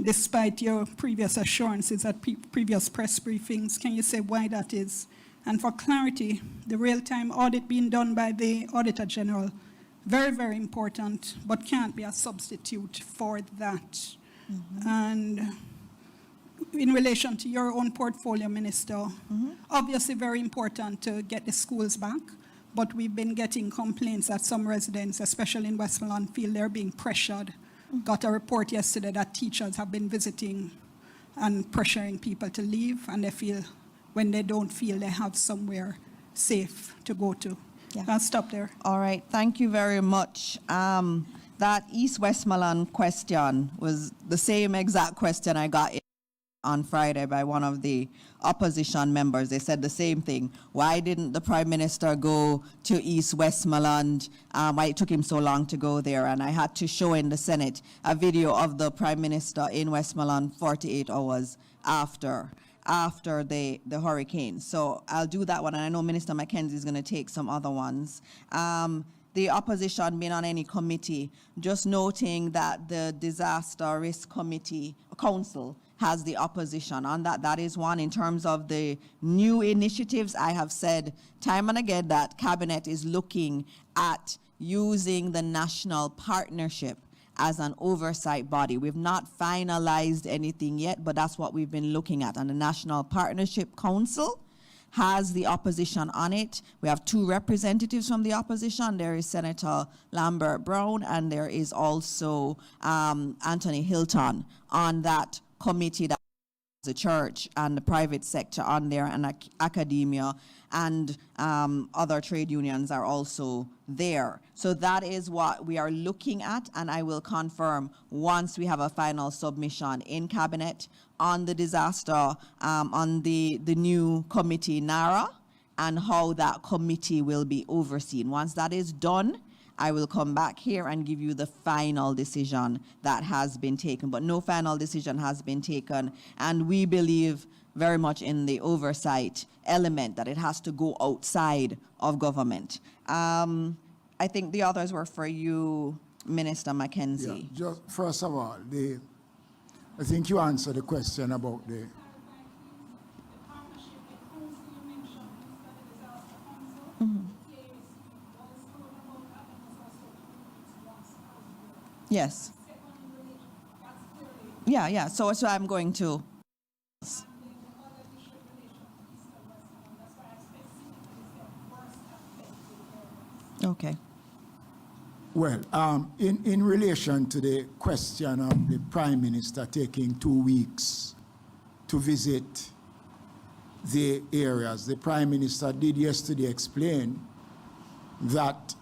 despite your previous assurances at previous press briefings. Can you say why that is? And for clarity, the real-time audit being done by the Auditor General, very, very important, but can't be a substitute for that. And in relation to your own portfolio, Minister, obviously very important to get the schools back, but we've been getting complaints that some residents, especially in Westmoreland, feel they're being pressured. Got a report yesterday that teachers have been visiting and pressuring people to leave, and they feel when they don't feel they have somewhere safe to go to. Yeah. I'll stop there. All right, thank you very much. That East Westmoreland question was the same exact question I got on Friday by one of the opposition members. They said the same thing. Why didn't the Prime Minister go to East Westmoreland? Why it took him so long to go there? And I had to show in the Senate a video of the Prime Minister in Westmoreland 48 hours after the hurricane. So I'll do that one, and I know Minister Mackenzie is going to take some other ones. The opposition being on any committee, just noting that the Disaster Risk Council has the opposition on that. That is one. In terms of the new initiatives, I have said time and again that Cabinet is looking at using the national partnership as an oversight body. We've not finalized anything yet, but that's what we've been looking at. And the National Partnership Council has the opposition on it. We have 2 representatives from the opposition. There is Senator Lambert Brown, and there is also Anthony Hilton on that committee that the church and the private sector on there, and academia and other trade unions are also there. So that is what we are looking at, and I will confirm once we have a final submission in Cabinet on the disaster, on the new committee, NARA, and how that committee will be overseen. Once that is done, I will come back here and give you the final decision that has been taken. But no final decision has been taken, and we believe very much in the oversight element, that it has to go outside of government. I think the others were for you, Minister Mackenzie. Yeah, just first of all, I think you answered the question about the. Yes. Yeah. So I'm going to. Okay. Well, in relation to the question of the Prime Minister taking 2 weeks to visit the areas, the Prime Minister did yesterday explain that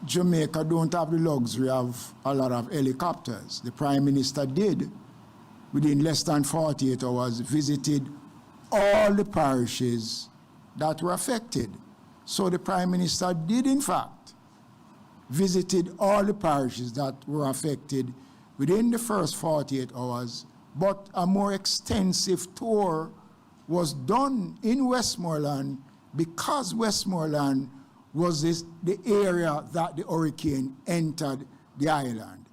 Jamaica don't have the luxury of a lot of helicopters. The Prime Minister did, within less than 48 hours, visited all the parishes that were affected. So the Prime Minister did, in fact, visited all the parishes that were affected within the first 48 hours, but a more extensive tour was done in Westmoreland because Westmoreland was the area that the hurricane entered the island.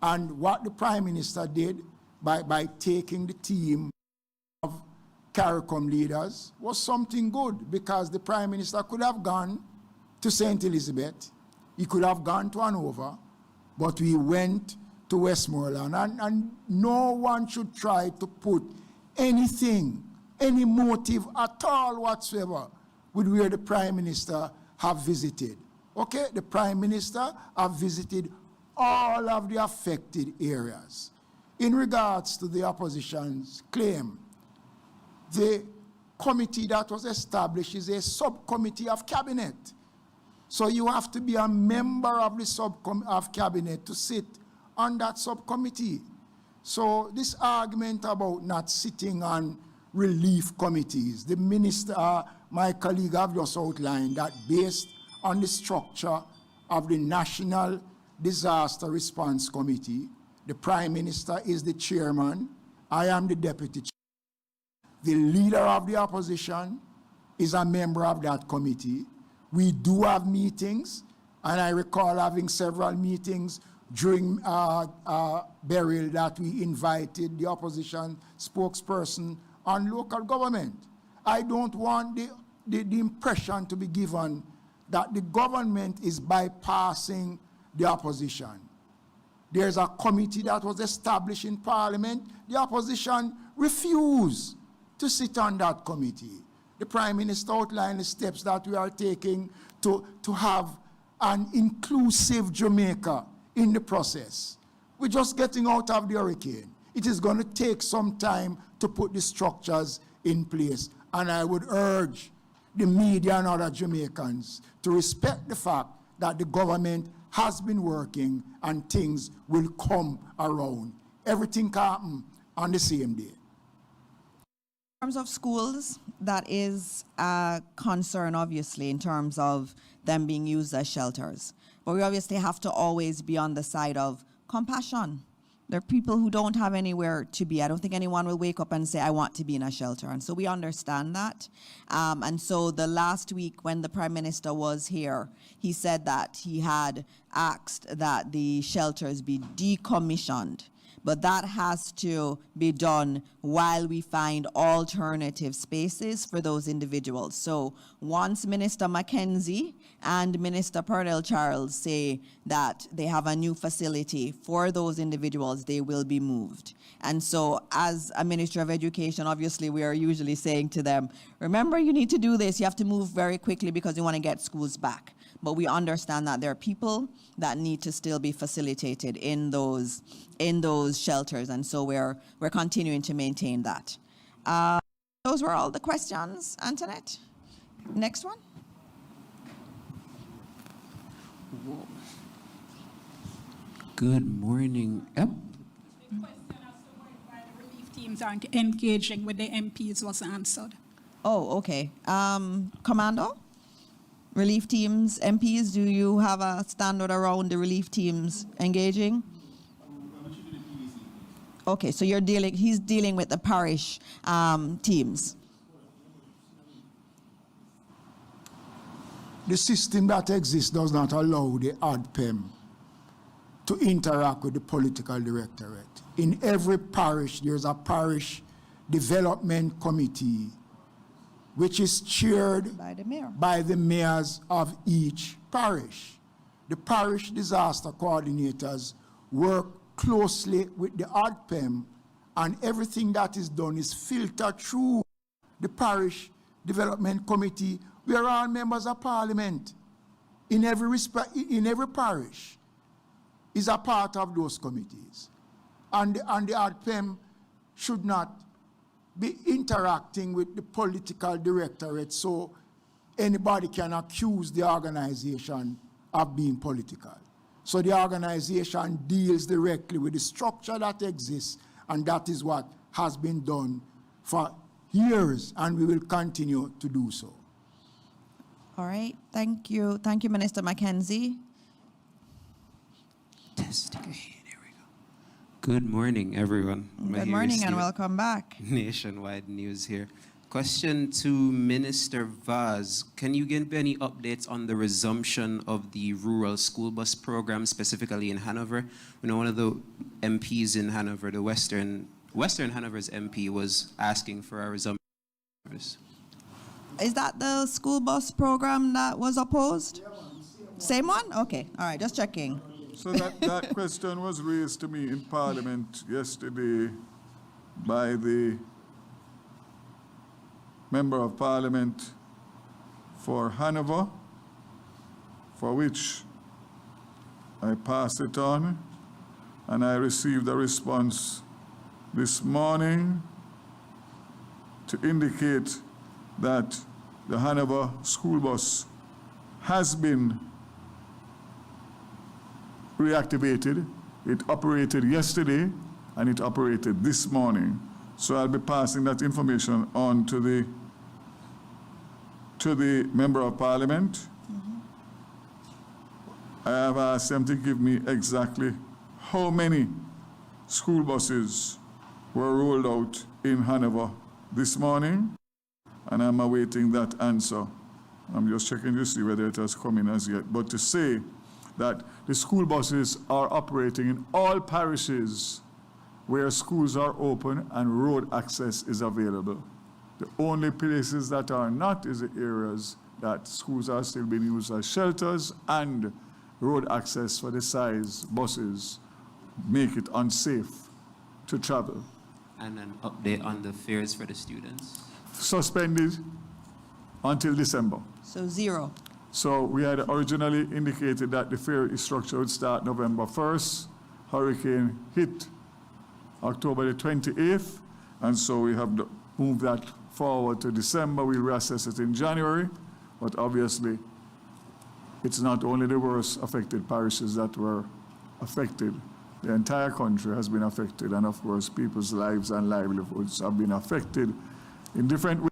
And what the Prime Minister did by taking the team of CARICOM leaders was something good, because the Prime Minister could have gone to St. Elizabeth, he could have gone to Hanover, but we went to Westmoreland, and no one should try to put anything, any motive at all whatsoever with where the Prime Minister have visited. Okay, the Prime Minister have visited all of the affected areas. In regards to the opposition's claim, the committee that was established is a subcommittee of cabinet. So you have to be a member of the of cabinet to sit on that subcommittee. So this argument about not sitting on relief committees, the minister, my colleague have just outlined that based on the structure of the National Disaster Response Committee, the Prime Minister is the chairman, I am the deputy chairman. The leader of the opposition is a member of that committee. We do have meetings, and I recall having several meetings during burial that we invited the opposition spokesperson on local government. I don't want the impression to be given that the government is bypassing the opposition. There's a committee that was established in Parliament. The opposition refused to sit on that committee. The Prime Minister outlined the steps that we are taking to have an inclusive Jamaica in the process. We're just getting out of the hurricane. It is going to take some time to put the structures in place. And I would urge the media and other Jamaicans to respect the fact that the government has been working and things will come around. Everything can happen on the same day. In terms of schools, that is a concern, obviously, in terms of them being used as shelters. But we obviously have to always be on the side of compassion. There are people who don't have anywhere to be. I don't think anyone will wake up and say, I want to be in a shelter. And so we understand that. And so the last week when the Prime Minister was here, he said that he had asked that the shelters be decommissioned but that has to be done while we find alternative spaces for those individuals. So once Minister Mackenzie and Minister Purnell Charles say that they have a new facility for those individuals, they will be moved. And so as a Minister of Education, obviously we are usually saying to them, remember, you need to do this. You have to move very quickly because you want to get schools back. But we understand that there are people that need to still be facilitated in those shelters, and so we're continuing to maintain that. Those were all the questions, Antoinette. Next one. Good morning. Yep. The question as to why the relief teams aren't engaging with the MPs was answered. Oh, okay. Commando? Relief teams, MPs, do you have a standard around the relief teams engaging? Okay, so he's dealing with the parish teams. The system that exists does not allow the ADPEM to interact with the political directorate. In every parish, there's a parish development committee which is chaired By the mayor. by the mayors of each parish. The parish disaster coordinators work closely with the ADPEM, and everything that is done is filtered through the parish development committee. We are all members of parliament in every parish is a part of those committees. And the ADPEM should not be interacting with the political directorate so anybody can accuse the organization of being political. So the organization deals directly with the structure that exists, and that is what has been done for years, and we will continue to do so. All right, thank you. Thank you, Minister Mackenzie. Testing. Okay, there we go. Good morning, everyone. Good morning and welcome back. Nationwide news here. Question to Minister Vaz. Can you give any updates on the resumption of the rural school bus program, specifically in Hanover? We know one of the MPs in Hanover, the Western Hanover's MP, was asking for a resumption of service. Is that the school bus program that was opposed? Same one? Okay, all right, just checking. So that question was raised to me in Parliament yesterday by the Member of Parliament for Hanover, for which I passed it on, and I received a response this morning to indicate that the Hanover school bus has been reactivated. It operated yesterday and it operated this morning. So I'll be passing that information on to the Member of Parliament. I have asked them to give me exactly how many school buses were rolled out in Hanover this morning, and I'm awaiting that answer. I'm just checking to see whether it has come in as yet. But to say that the school buses are operating in all parishes where schools are open and road access is available. The only places that are not is the areas that schools are still being used as shelters, and road access for the size buses make it unsafe to travel. And an update on the fares for the students. Suspended until December. So 0. So we had originally indicated that the fare structure would start November 1st. Hurricane hit October the 28th, and so we have moved that forward to December. We'll reassess it in January, but obviously it's not only the worst affected parishes that were affected. The entire country has been affected, and of course people's lives and livelihoods have been affected in different ways.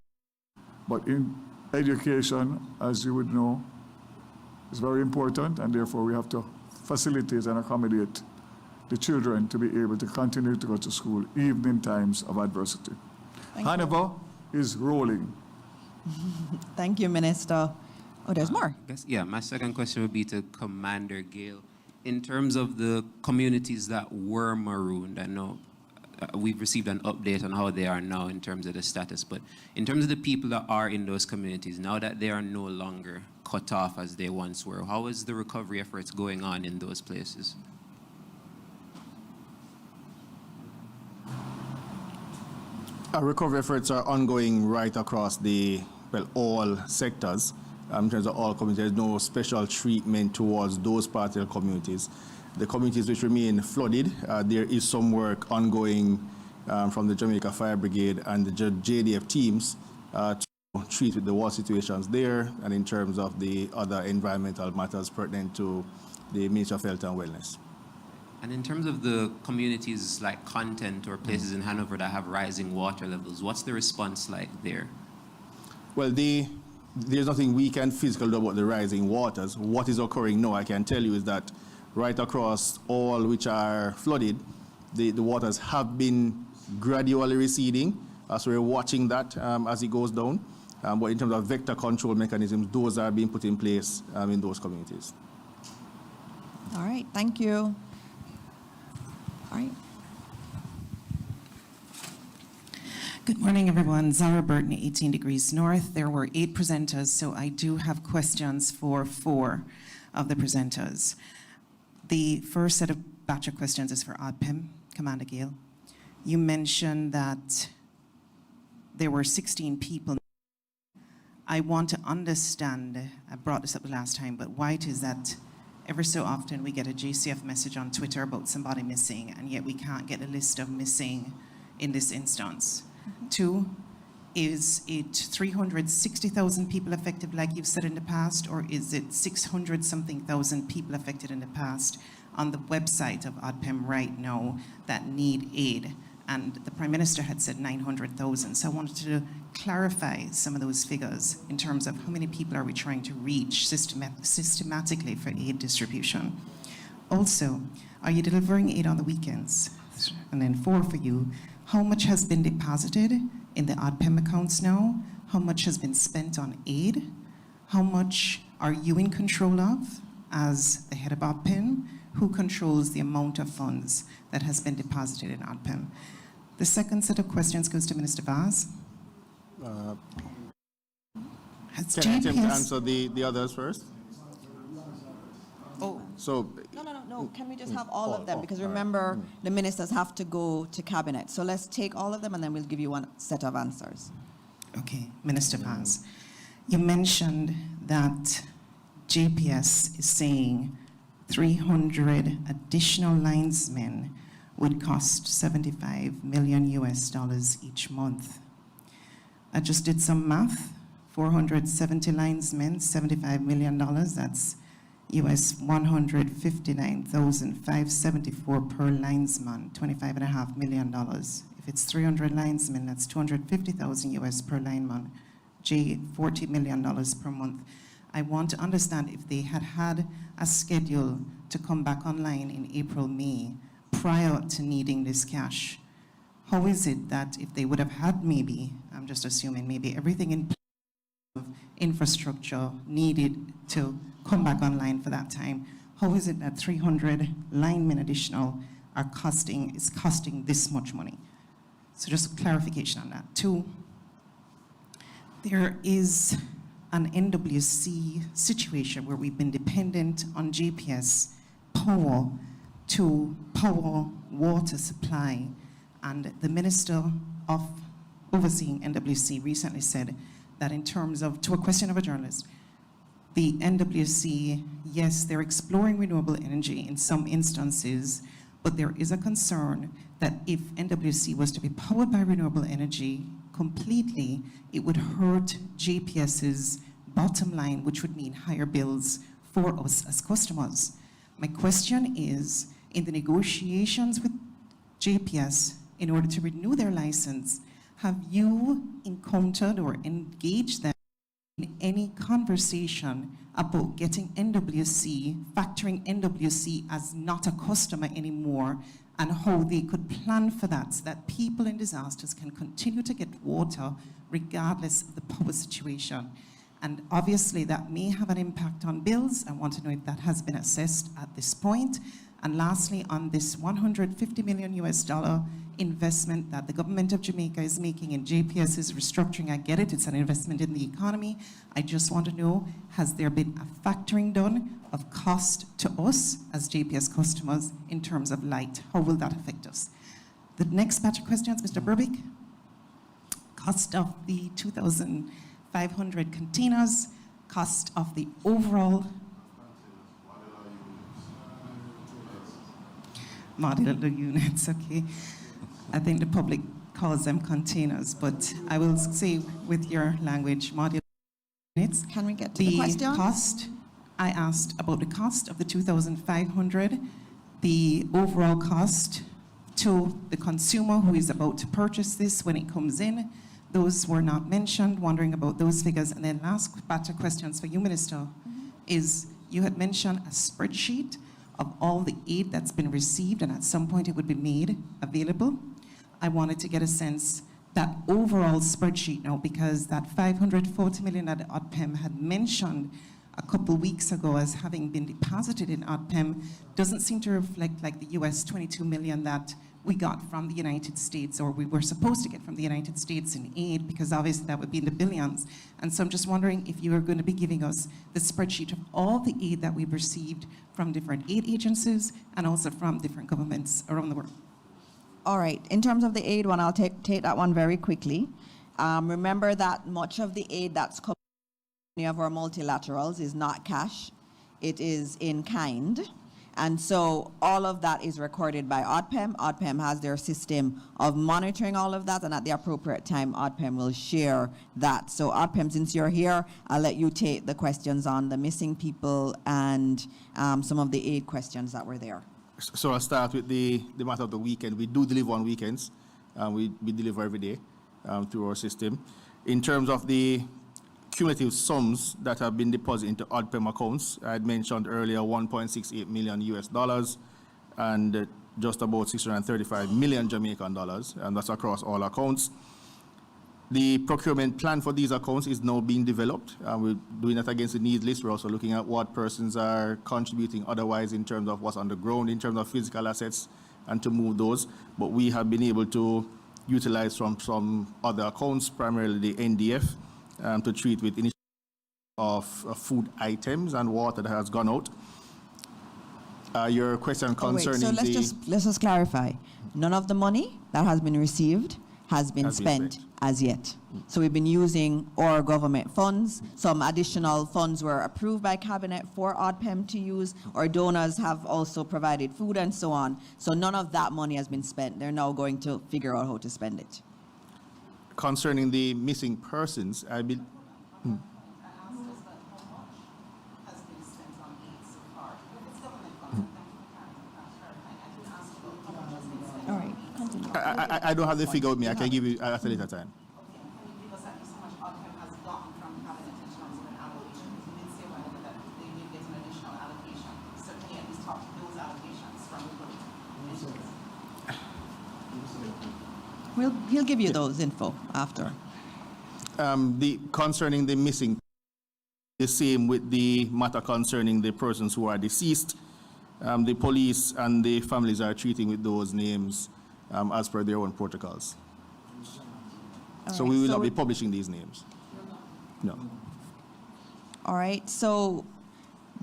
But in education, as you would know, is very important, and therefore we have to facilitate and accommodate the children to be able to continue to go to school even in times of adversity. Hanover is rolling. Thank you, Minister. Oh, there's more. Yeah, my second question would be to Commander Gale. In terms of the communities that were marooned, I know we've received an update on how they are now in terms of the status, but in terms of the people that are in those communities, now that they are no longer cut off as they once were, how is the recovery efforts going on in those places? Our recovery efforts are ongoing right across all sectors. In terms of all communities, there's no special treatment towards those particular communities. The communities which remain flooded, there is some work ongoing from the Jamaica Fire Brigade and the JDF teams to treat with the water situations there, and in terms of the other environmental matters pertinent to the Ministry of Health and Wellness. And in terms of the communities like Content or places in Hanover that have rising water levels, what's the response like there? Well, there's nothing we can physically do about the rising waters. What is occurring now, I can tell you, is that right across all which are flooded, the waters have been gradually receding. So we're watching that as it goes down. But in terms of vector control mechanisms, those are being put in place in those communities. All right, thank you. All right. Good morning, everyone. Zara Burton, 18 Degrees North. There were 8 presenters, so I do have questions for 4 of the presenters. The first set of batch of questions is for ODPIM, Commander Gale. You mentioned that there were 16 people. I want to understand, I brought this up the last time, but why it is that ever so often we get a JCF message on Twitter about somebody missing, and yet we can't get a list of missing in this instance. 2, is it 360,000 people affected like you've said in the past, or is it 600-something thousand people affected in the past on the website of ODPIM right now that need aid? And the Prime Minister had said 900,000. So I wanted to clarify some of those figures in terms of how many people are we trying to reach systematically for aid distribution. Also, are you delivering aid on the weekends? And then 4 for you, how much has been deposited in the ODPIM accounts now? How much has been spent on aid? How much are you in control of as the head of ODPIM? Who controls the amount of funds that has been deposited in ODPIM? The second set of questions goes to Minister Vaz. Can I attempt to answer the others first? Oh. So, No. Can we just have all of them? Because remember, the ministers have to go to cabinet. So let's take all of them, and then we'll give you one set of answers. Okay, Minister Vaz. You mentioned that JPS is saying 300 additional linesmen would cost $75 million each month. I just did some math. 470 linesmen, $75 million. That's US $159,574 per linesman, $25.5 million. If it's 300 linesmen, that's $250,000 US per lineman, $40 million per month. I want to understand if they had had a schedule to come back online in April, May, prior to needing this cash. How is it that if they would have had maybe, I'm just assuming, maybe everything in place of infrastructure needed to come back online for that time, how is it that 300 linemen additional is costing this much money? So just a clarification on that. 2, there is an NWC situation where we've been dependent on GPS power to power water supply, and the Minister of overseeing NWC recently said that in terms of, to a question of a journalist, the NWC, yes, they're exploring renewable energy in some instances, but there is a concern that if NWC was to be powered by renewable energy completely, it would hurt JPS's bottom line, which would mean higher bills for us as customers. My question is, in the negotiations with JPS in order to renew their license, have you encountered or engaged them in any conversation about getting NWC, factoring NWC as not a customer anymore, and how they could plan for that so that people in disasters can continue to get water regardless of the power situation? And obviously that may have an impact on bills. I want to know if that has been assessed at this point. And lastly, on this $150 million investment that the government of Jamaica is making in JPS's restructuring, I get it, it's an investment in the economy. I just want to know, has there been a factoring done of cost to us as JPS customers in terms of light? How will that affect us? The next batch of questions, Mr. Burbick. Cost of the 2,500 containers, cost of the overall modular units, okay. I think the public calls them containers, but I will say with your language, modular units. Can we get to the question? The cost, I asked about the cost of the 2,500, the overall cost to the consumer who is about to purchase this when it comes in. Those were not mentioned, wondering about those figures. And then last batch of questions for you, Minister, is you had mentioned a spreadsheet of all the aid that's been received, and at some point it would be made available. I wanted to get a sense that overall spreadsheet now, because that $540 million that ODPEM had mentioned a couple weeks ago as having been deposited in ODPEM doesn't seem to reflect like the US $22 million that we got from the United States, or we were supposed to get from the United States in aid, because obviously that would be in the billions. And so I'm just wondering if you are going to be giving us the spreadsheet of all the aid that we've received from different aid agencies and also from different governments around the world. All right, in terms of the aid one, I'll take that one very quickly. Remember that much of the aid that's coming from any of our multilaterals is not cash, it is in kind. And so all of that is recorded by ODPEM. ODPEM has their system of monitoring all of that, and at the appropriate time, ODPEM will share that. So ODPEM, since you're here, I'll let you take the questions on the missing people and some of the aid questions that were there. So I'll start with the matter of the weekend. We do deliver on weekends. We deliver every day through our system. In terms of the cumulative sums that have been deposited into ODPEM accounts, I had mentioned earlier $1.68 million US and just about 635 million Jamaican dollars, and that's across all accounts. The procurement plan for these accounts is now being developed. We're doing that against the needs list. We're also looking at what persons are contributing otherwise in terms of what's on the ground, in terms of physical assets, and to move those. But we have been able to utilize from some other accounts, primarily the NDF, to treat with initial of food items and water that has gone out. Your question concerning so let's just clarify. None of the money that has been received has been spent as yet. So we've been using our government funds. Some additional funds were approved by Cabinet for ODPEM to use. Our donors have also provided food and so on. So none of that money has been spent. They're now going to figure out how to spend it. Concerning the missing persons, I believe. All right, continue. I don't have the figure with me. I can give you at a later time. He'll give you those info after. Concerning the missing, the same with the matter concerning the persons who are deceased. The police and the families are treating with those names as per their own protocols. So we will not be publishing these names. No. All right, so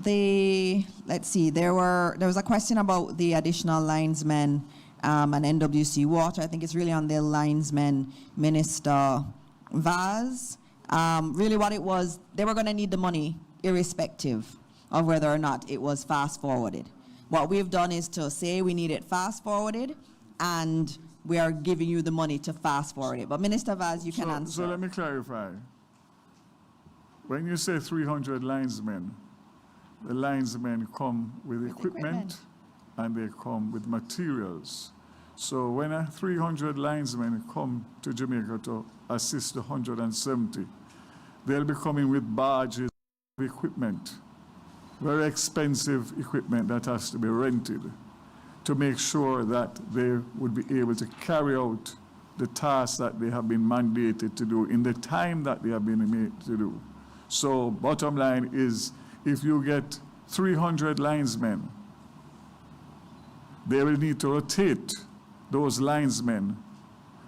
let's see, there was a question about the additional linesmen and NWC Water. I think it's really on the linesman, Minister Vaz. Really what it was, they were going to need the money irrespective of whether or not it was fast forwarded. What we've done is to say we need it fast forwarded, and we are giving you the money to fast forward it. But Minister Vaz, you can answer. So let me clarify. When you say 300 linesmen, the linesmen come with equipment and they come with materials. So when 300 linesmen come to Jamaica to assist the 170, they'll be coming with barges of equipment, very expensive equipment that has to be rented to make sure that they would be able to carry out the tasks that they have been mandated to do in the time that they have been made to do. So bottom line is, if you get 300 linesmen, they will need to rotate those linesmen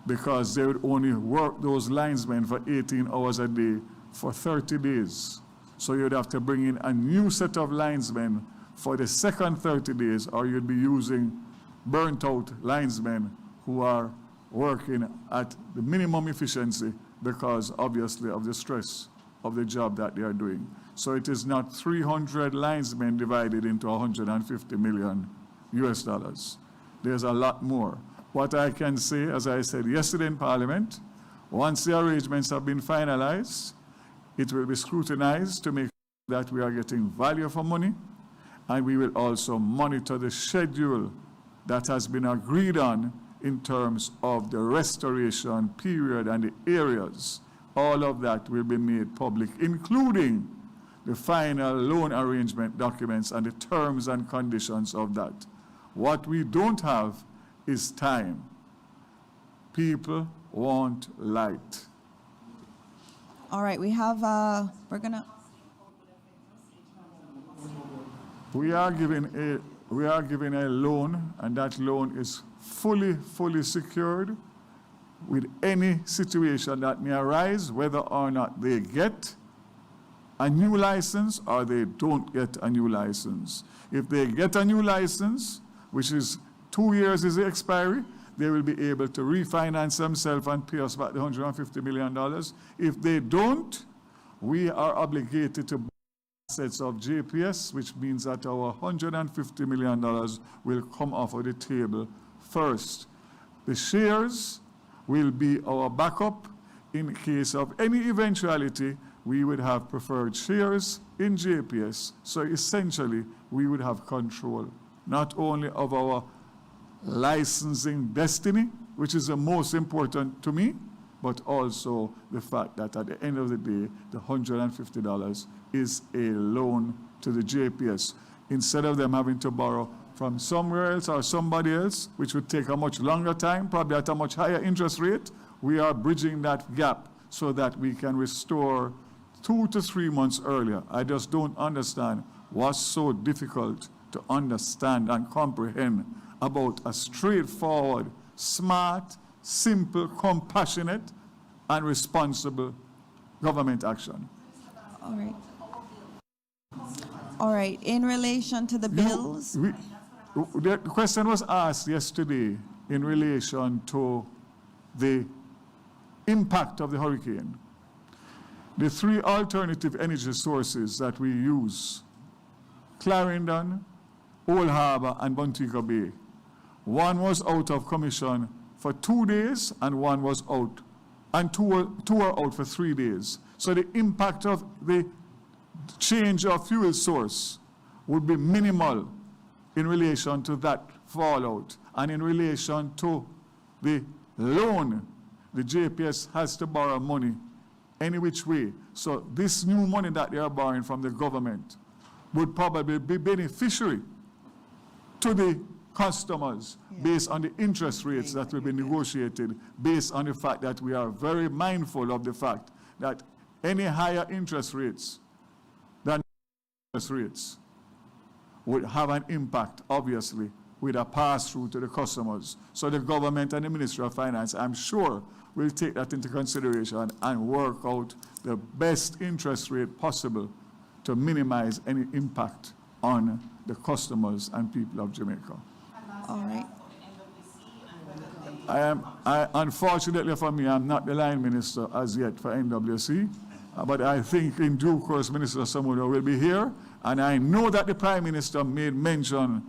because they would only work those linesmen for 18 hours a day for 30 days. So you'd have to bring in a new set of linesmen for the second 30 days, or you'd be using burnt out linesmen who are working at the minimum efficiency because obviously of the stress of the job that they are doing. So it is not 300 linesmen divided into 150 million US dollars. There's a lot more. What I can say, as I said yesterday in Parliament, once the arrangements have been finalized, it will be scrutinized to make sure that we are getting value for money, and we will also monitor the schedule that has been agreed on in terms of the restoration period and the areas. All of that will be made public, including the final loan arrangement documents and the terms and conditions of that. What we don't have is time. People want light. All right, we have, we're gonna. We are giving a loan, and that loan is fully secured with any situation that may arise, whether or not they get a new license or they don't get a new license. If they get a new license, which is 2 years is the expiry, they will be able to refinance themselves and pay us back the $150 million. If they don't, we are obligated to buy assets of JPS, which means that our $150 million will come off of the table first. The shares will be our backup. In case of any eventuality, we would have preferred shares in JPS. So essentially, we would have control not only of our licensing destiny, which is the most important to me, but also the fact that at the end of the day, the $150 is a loan to the JPS. Instead of them having to borrow from somewhere else or somebody else, which would take a much longer time, probably at a much higher interest rate, we are bridging that gap so that we can restore 2 to 3 months earlier. I just don't understand what's so difficult to understand and comprehend about a straightforward, smart, simple, compassionate, and responsible government action. All right. All right, in relation to the bills. The question was asked yesterday in relation to the impact of the hurricane. The 3 alternative energy sources that we use, Clarendon, Old Harbor, and Montego Bay, one was out of commission for 2 days, and one was out, and two are out for 3 days. So the impact of the change of fuel source would be minimal in relation to that fallout. And in relation to the loan, the JPS has to borrow money any which way. So this new money that they are borrowing from the government would probably be beneficiary to the customers based on the interest rates that will be negotiated, based on the fact that we are very mindful of the fact that any higher interest rates than interest rates would have an impact, obviously, with a pass-through to the customers. So the government and the Ministry of Finance, I'm sure, will take that into consideration and work out the best interest rate possible to minimize any impact on the customers and people of Jamaica. All right. Unfortunately for me, I'm not the line minister as yet for NWC, but I think in due course Minister Samuda will be here, and I know that the Prime Minister made mention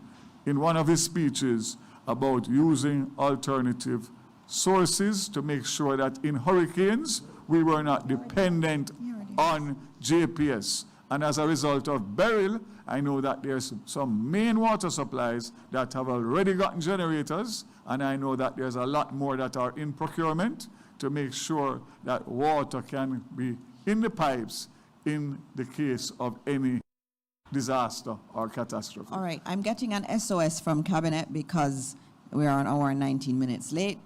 in one of his speeches about using alternative sources to make sure that in hurricanes we were not dependent on JPS. And as a result of Beryl, I know that there's some main water supplies that have already gotten generators, and I know that there's a lot more that are in procurement to make sure that water can be in the pipes in the case of any disaster or catastrophe. All right, I'm getting an SOS from Cabinet because we are an hour and 19 minutes late.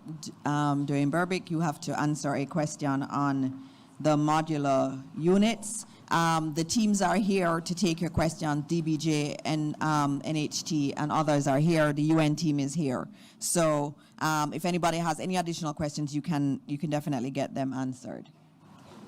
During Berbick, you have to answer a question on the modular units. The teams are here to take your questions. DBJ and NHT and others are here. The UN team is here. So if anybody has any additional questions, you can definitely get them answered.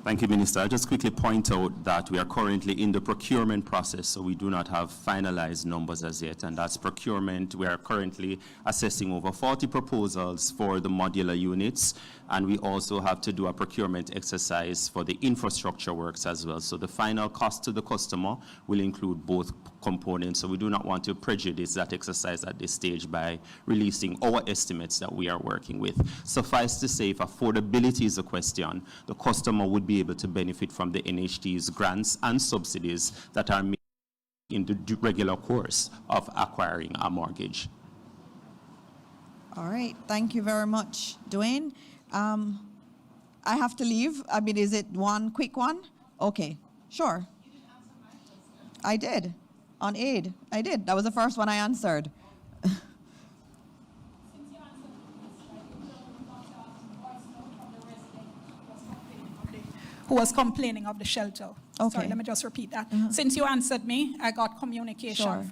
Thank you, Minister. I'll just quickly point out that we are currently in the procurement process, so we do not have finalized numbers as yet, and that's procurement. We are currently assessing over 40 proposals for the modular units, and we also have to do a procurement exercise for the infrastructure works as well. So the final cost to the customer will include both components, so we do not want to prejudice that exercise at this stage by releasing our estimates that we are working with. Suffice to say, if affordability is a question, the customer would be able to benefit from the NHT's grants and subsidies that are made in the regular course of acquiring a mortgage. All right, thank you very much, Dwayne. I have to leave. I mean, is it one quick one? Okay, sure. I did, on aid. I did. That was the first one I answered. Who was complaining of the shelter. Okay. Sorry, let me just repeat that. Since you answered me, I got communication Sure.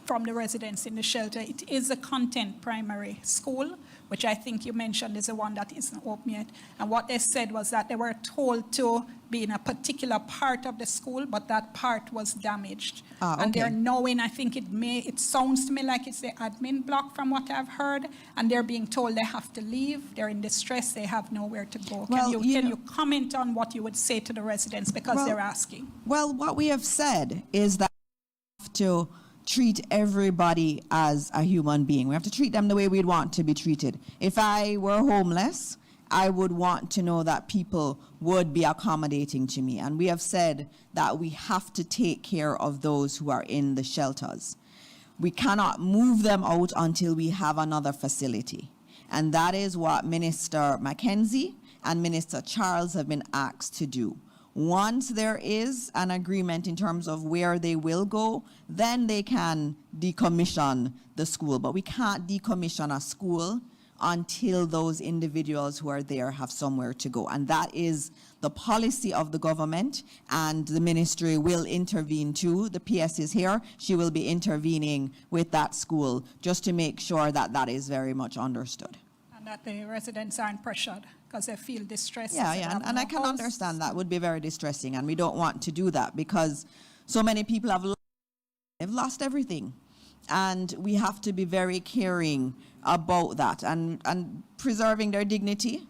from the residents in the shelter. It is a content primary school, which I think you mentioned is the one that isn't open yet. And what they said was that they were told to be in a particular part of the school, but that part was damaged. And they're Okay. knowing, I think it sounds to me like it's the admin block from what I've heard, and they're being told they have to leave, they're in distress, they have nowhere to go. Well, Can you comment on what you would say to the residents, because they're asking? Well, what we have said is that we have to treat everybody as a human being. We have to treat them the way we'd want to be treated. If I were homeless, I would want to know that people would be accommodating to me. And we have said that we have to take care of those who are in the shelters. We cannot move them out until we have another facility. And that is what Minister Mackenzie and Minister Charles have been asked to do. Once there is an agreement in terms of where they will go, then they can decommission the school. But we can't decommission a school until those individuals who are there have somewhere to go. And that is the policy of the government, and the ministry will intervene too. The PS is here. She will be intervening with that school just to make sure that that is very much understood. And that the residents aren't pressured because they feel distressed. Yeah, they yeah, have and no I can house. understand that would be very distressing, and we don't want to do that because so many people they've lost everything, and we have to be very caring about that and preserving their dignity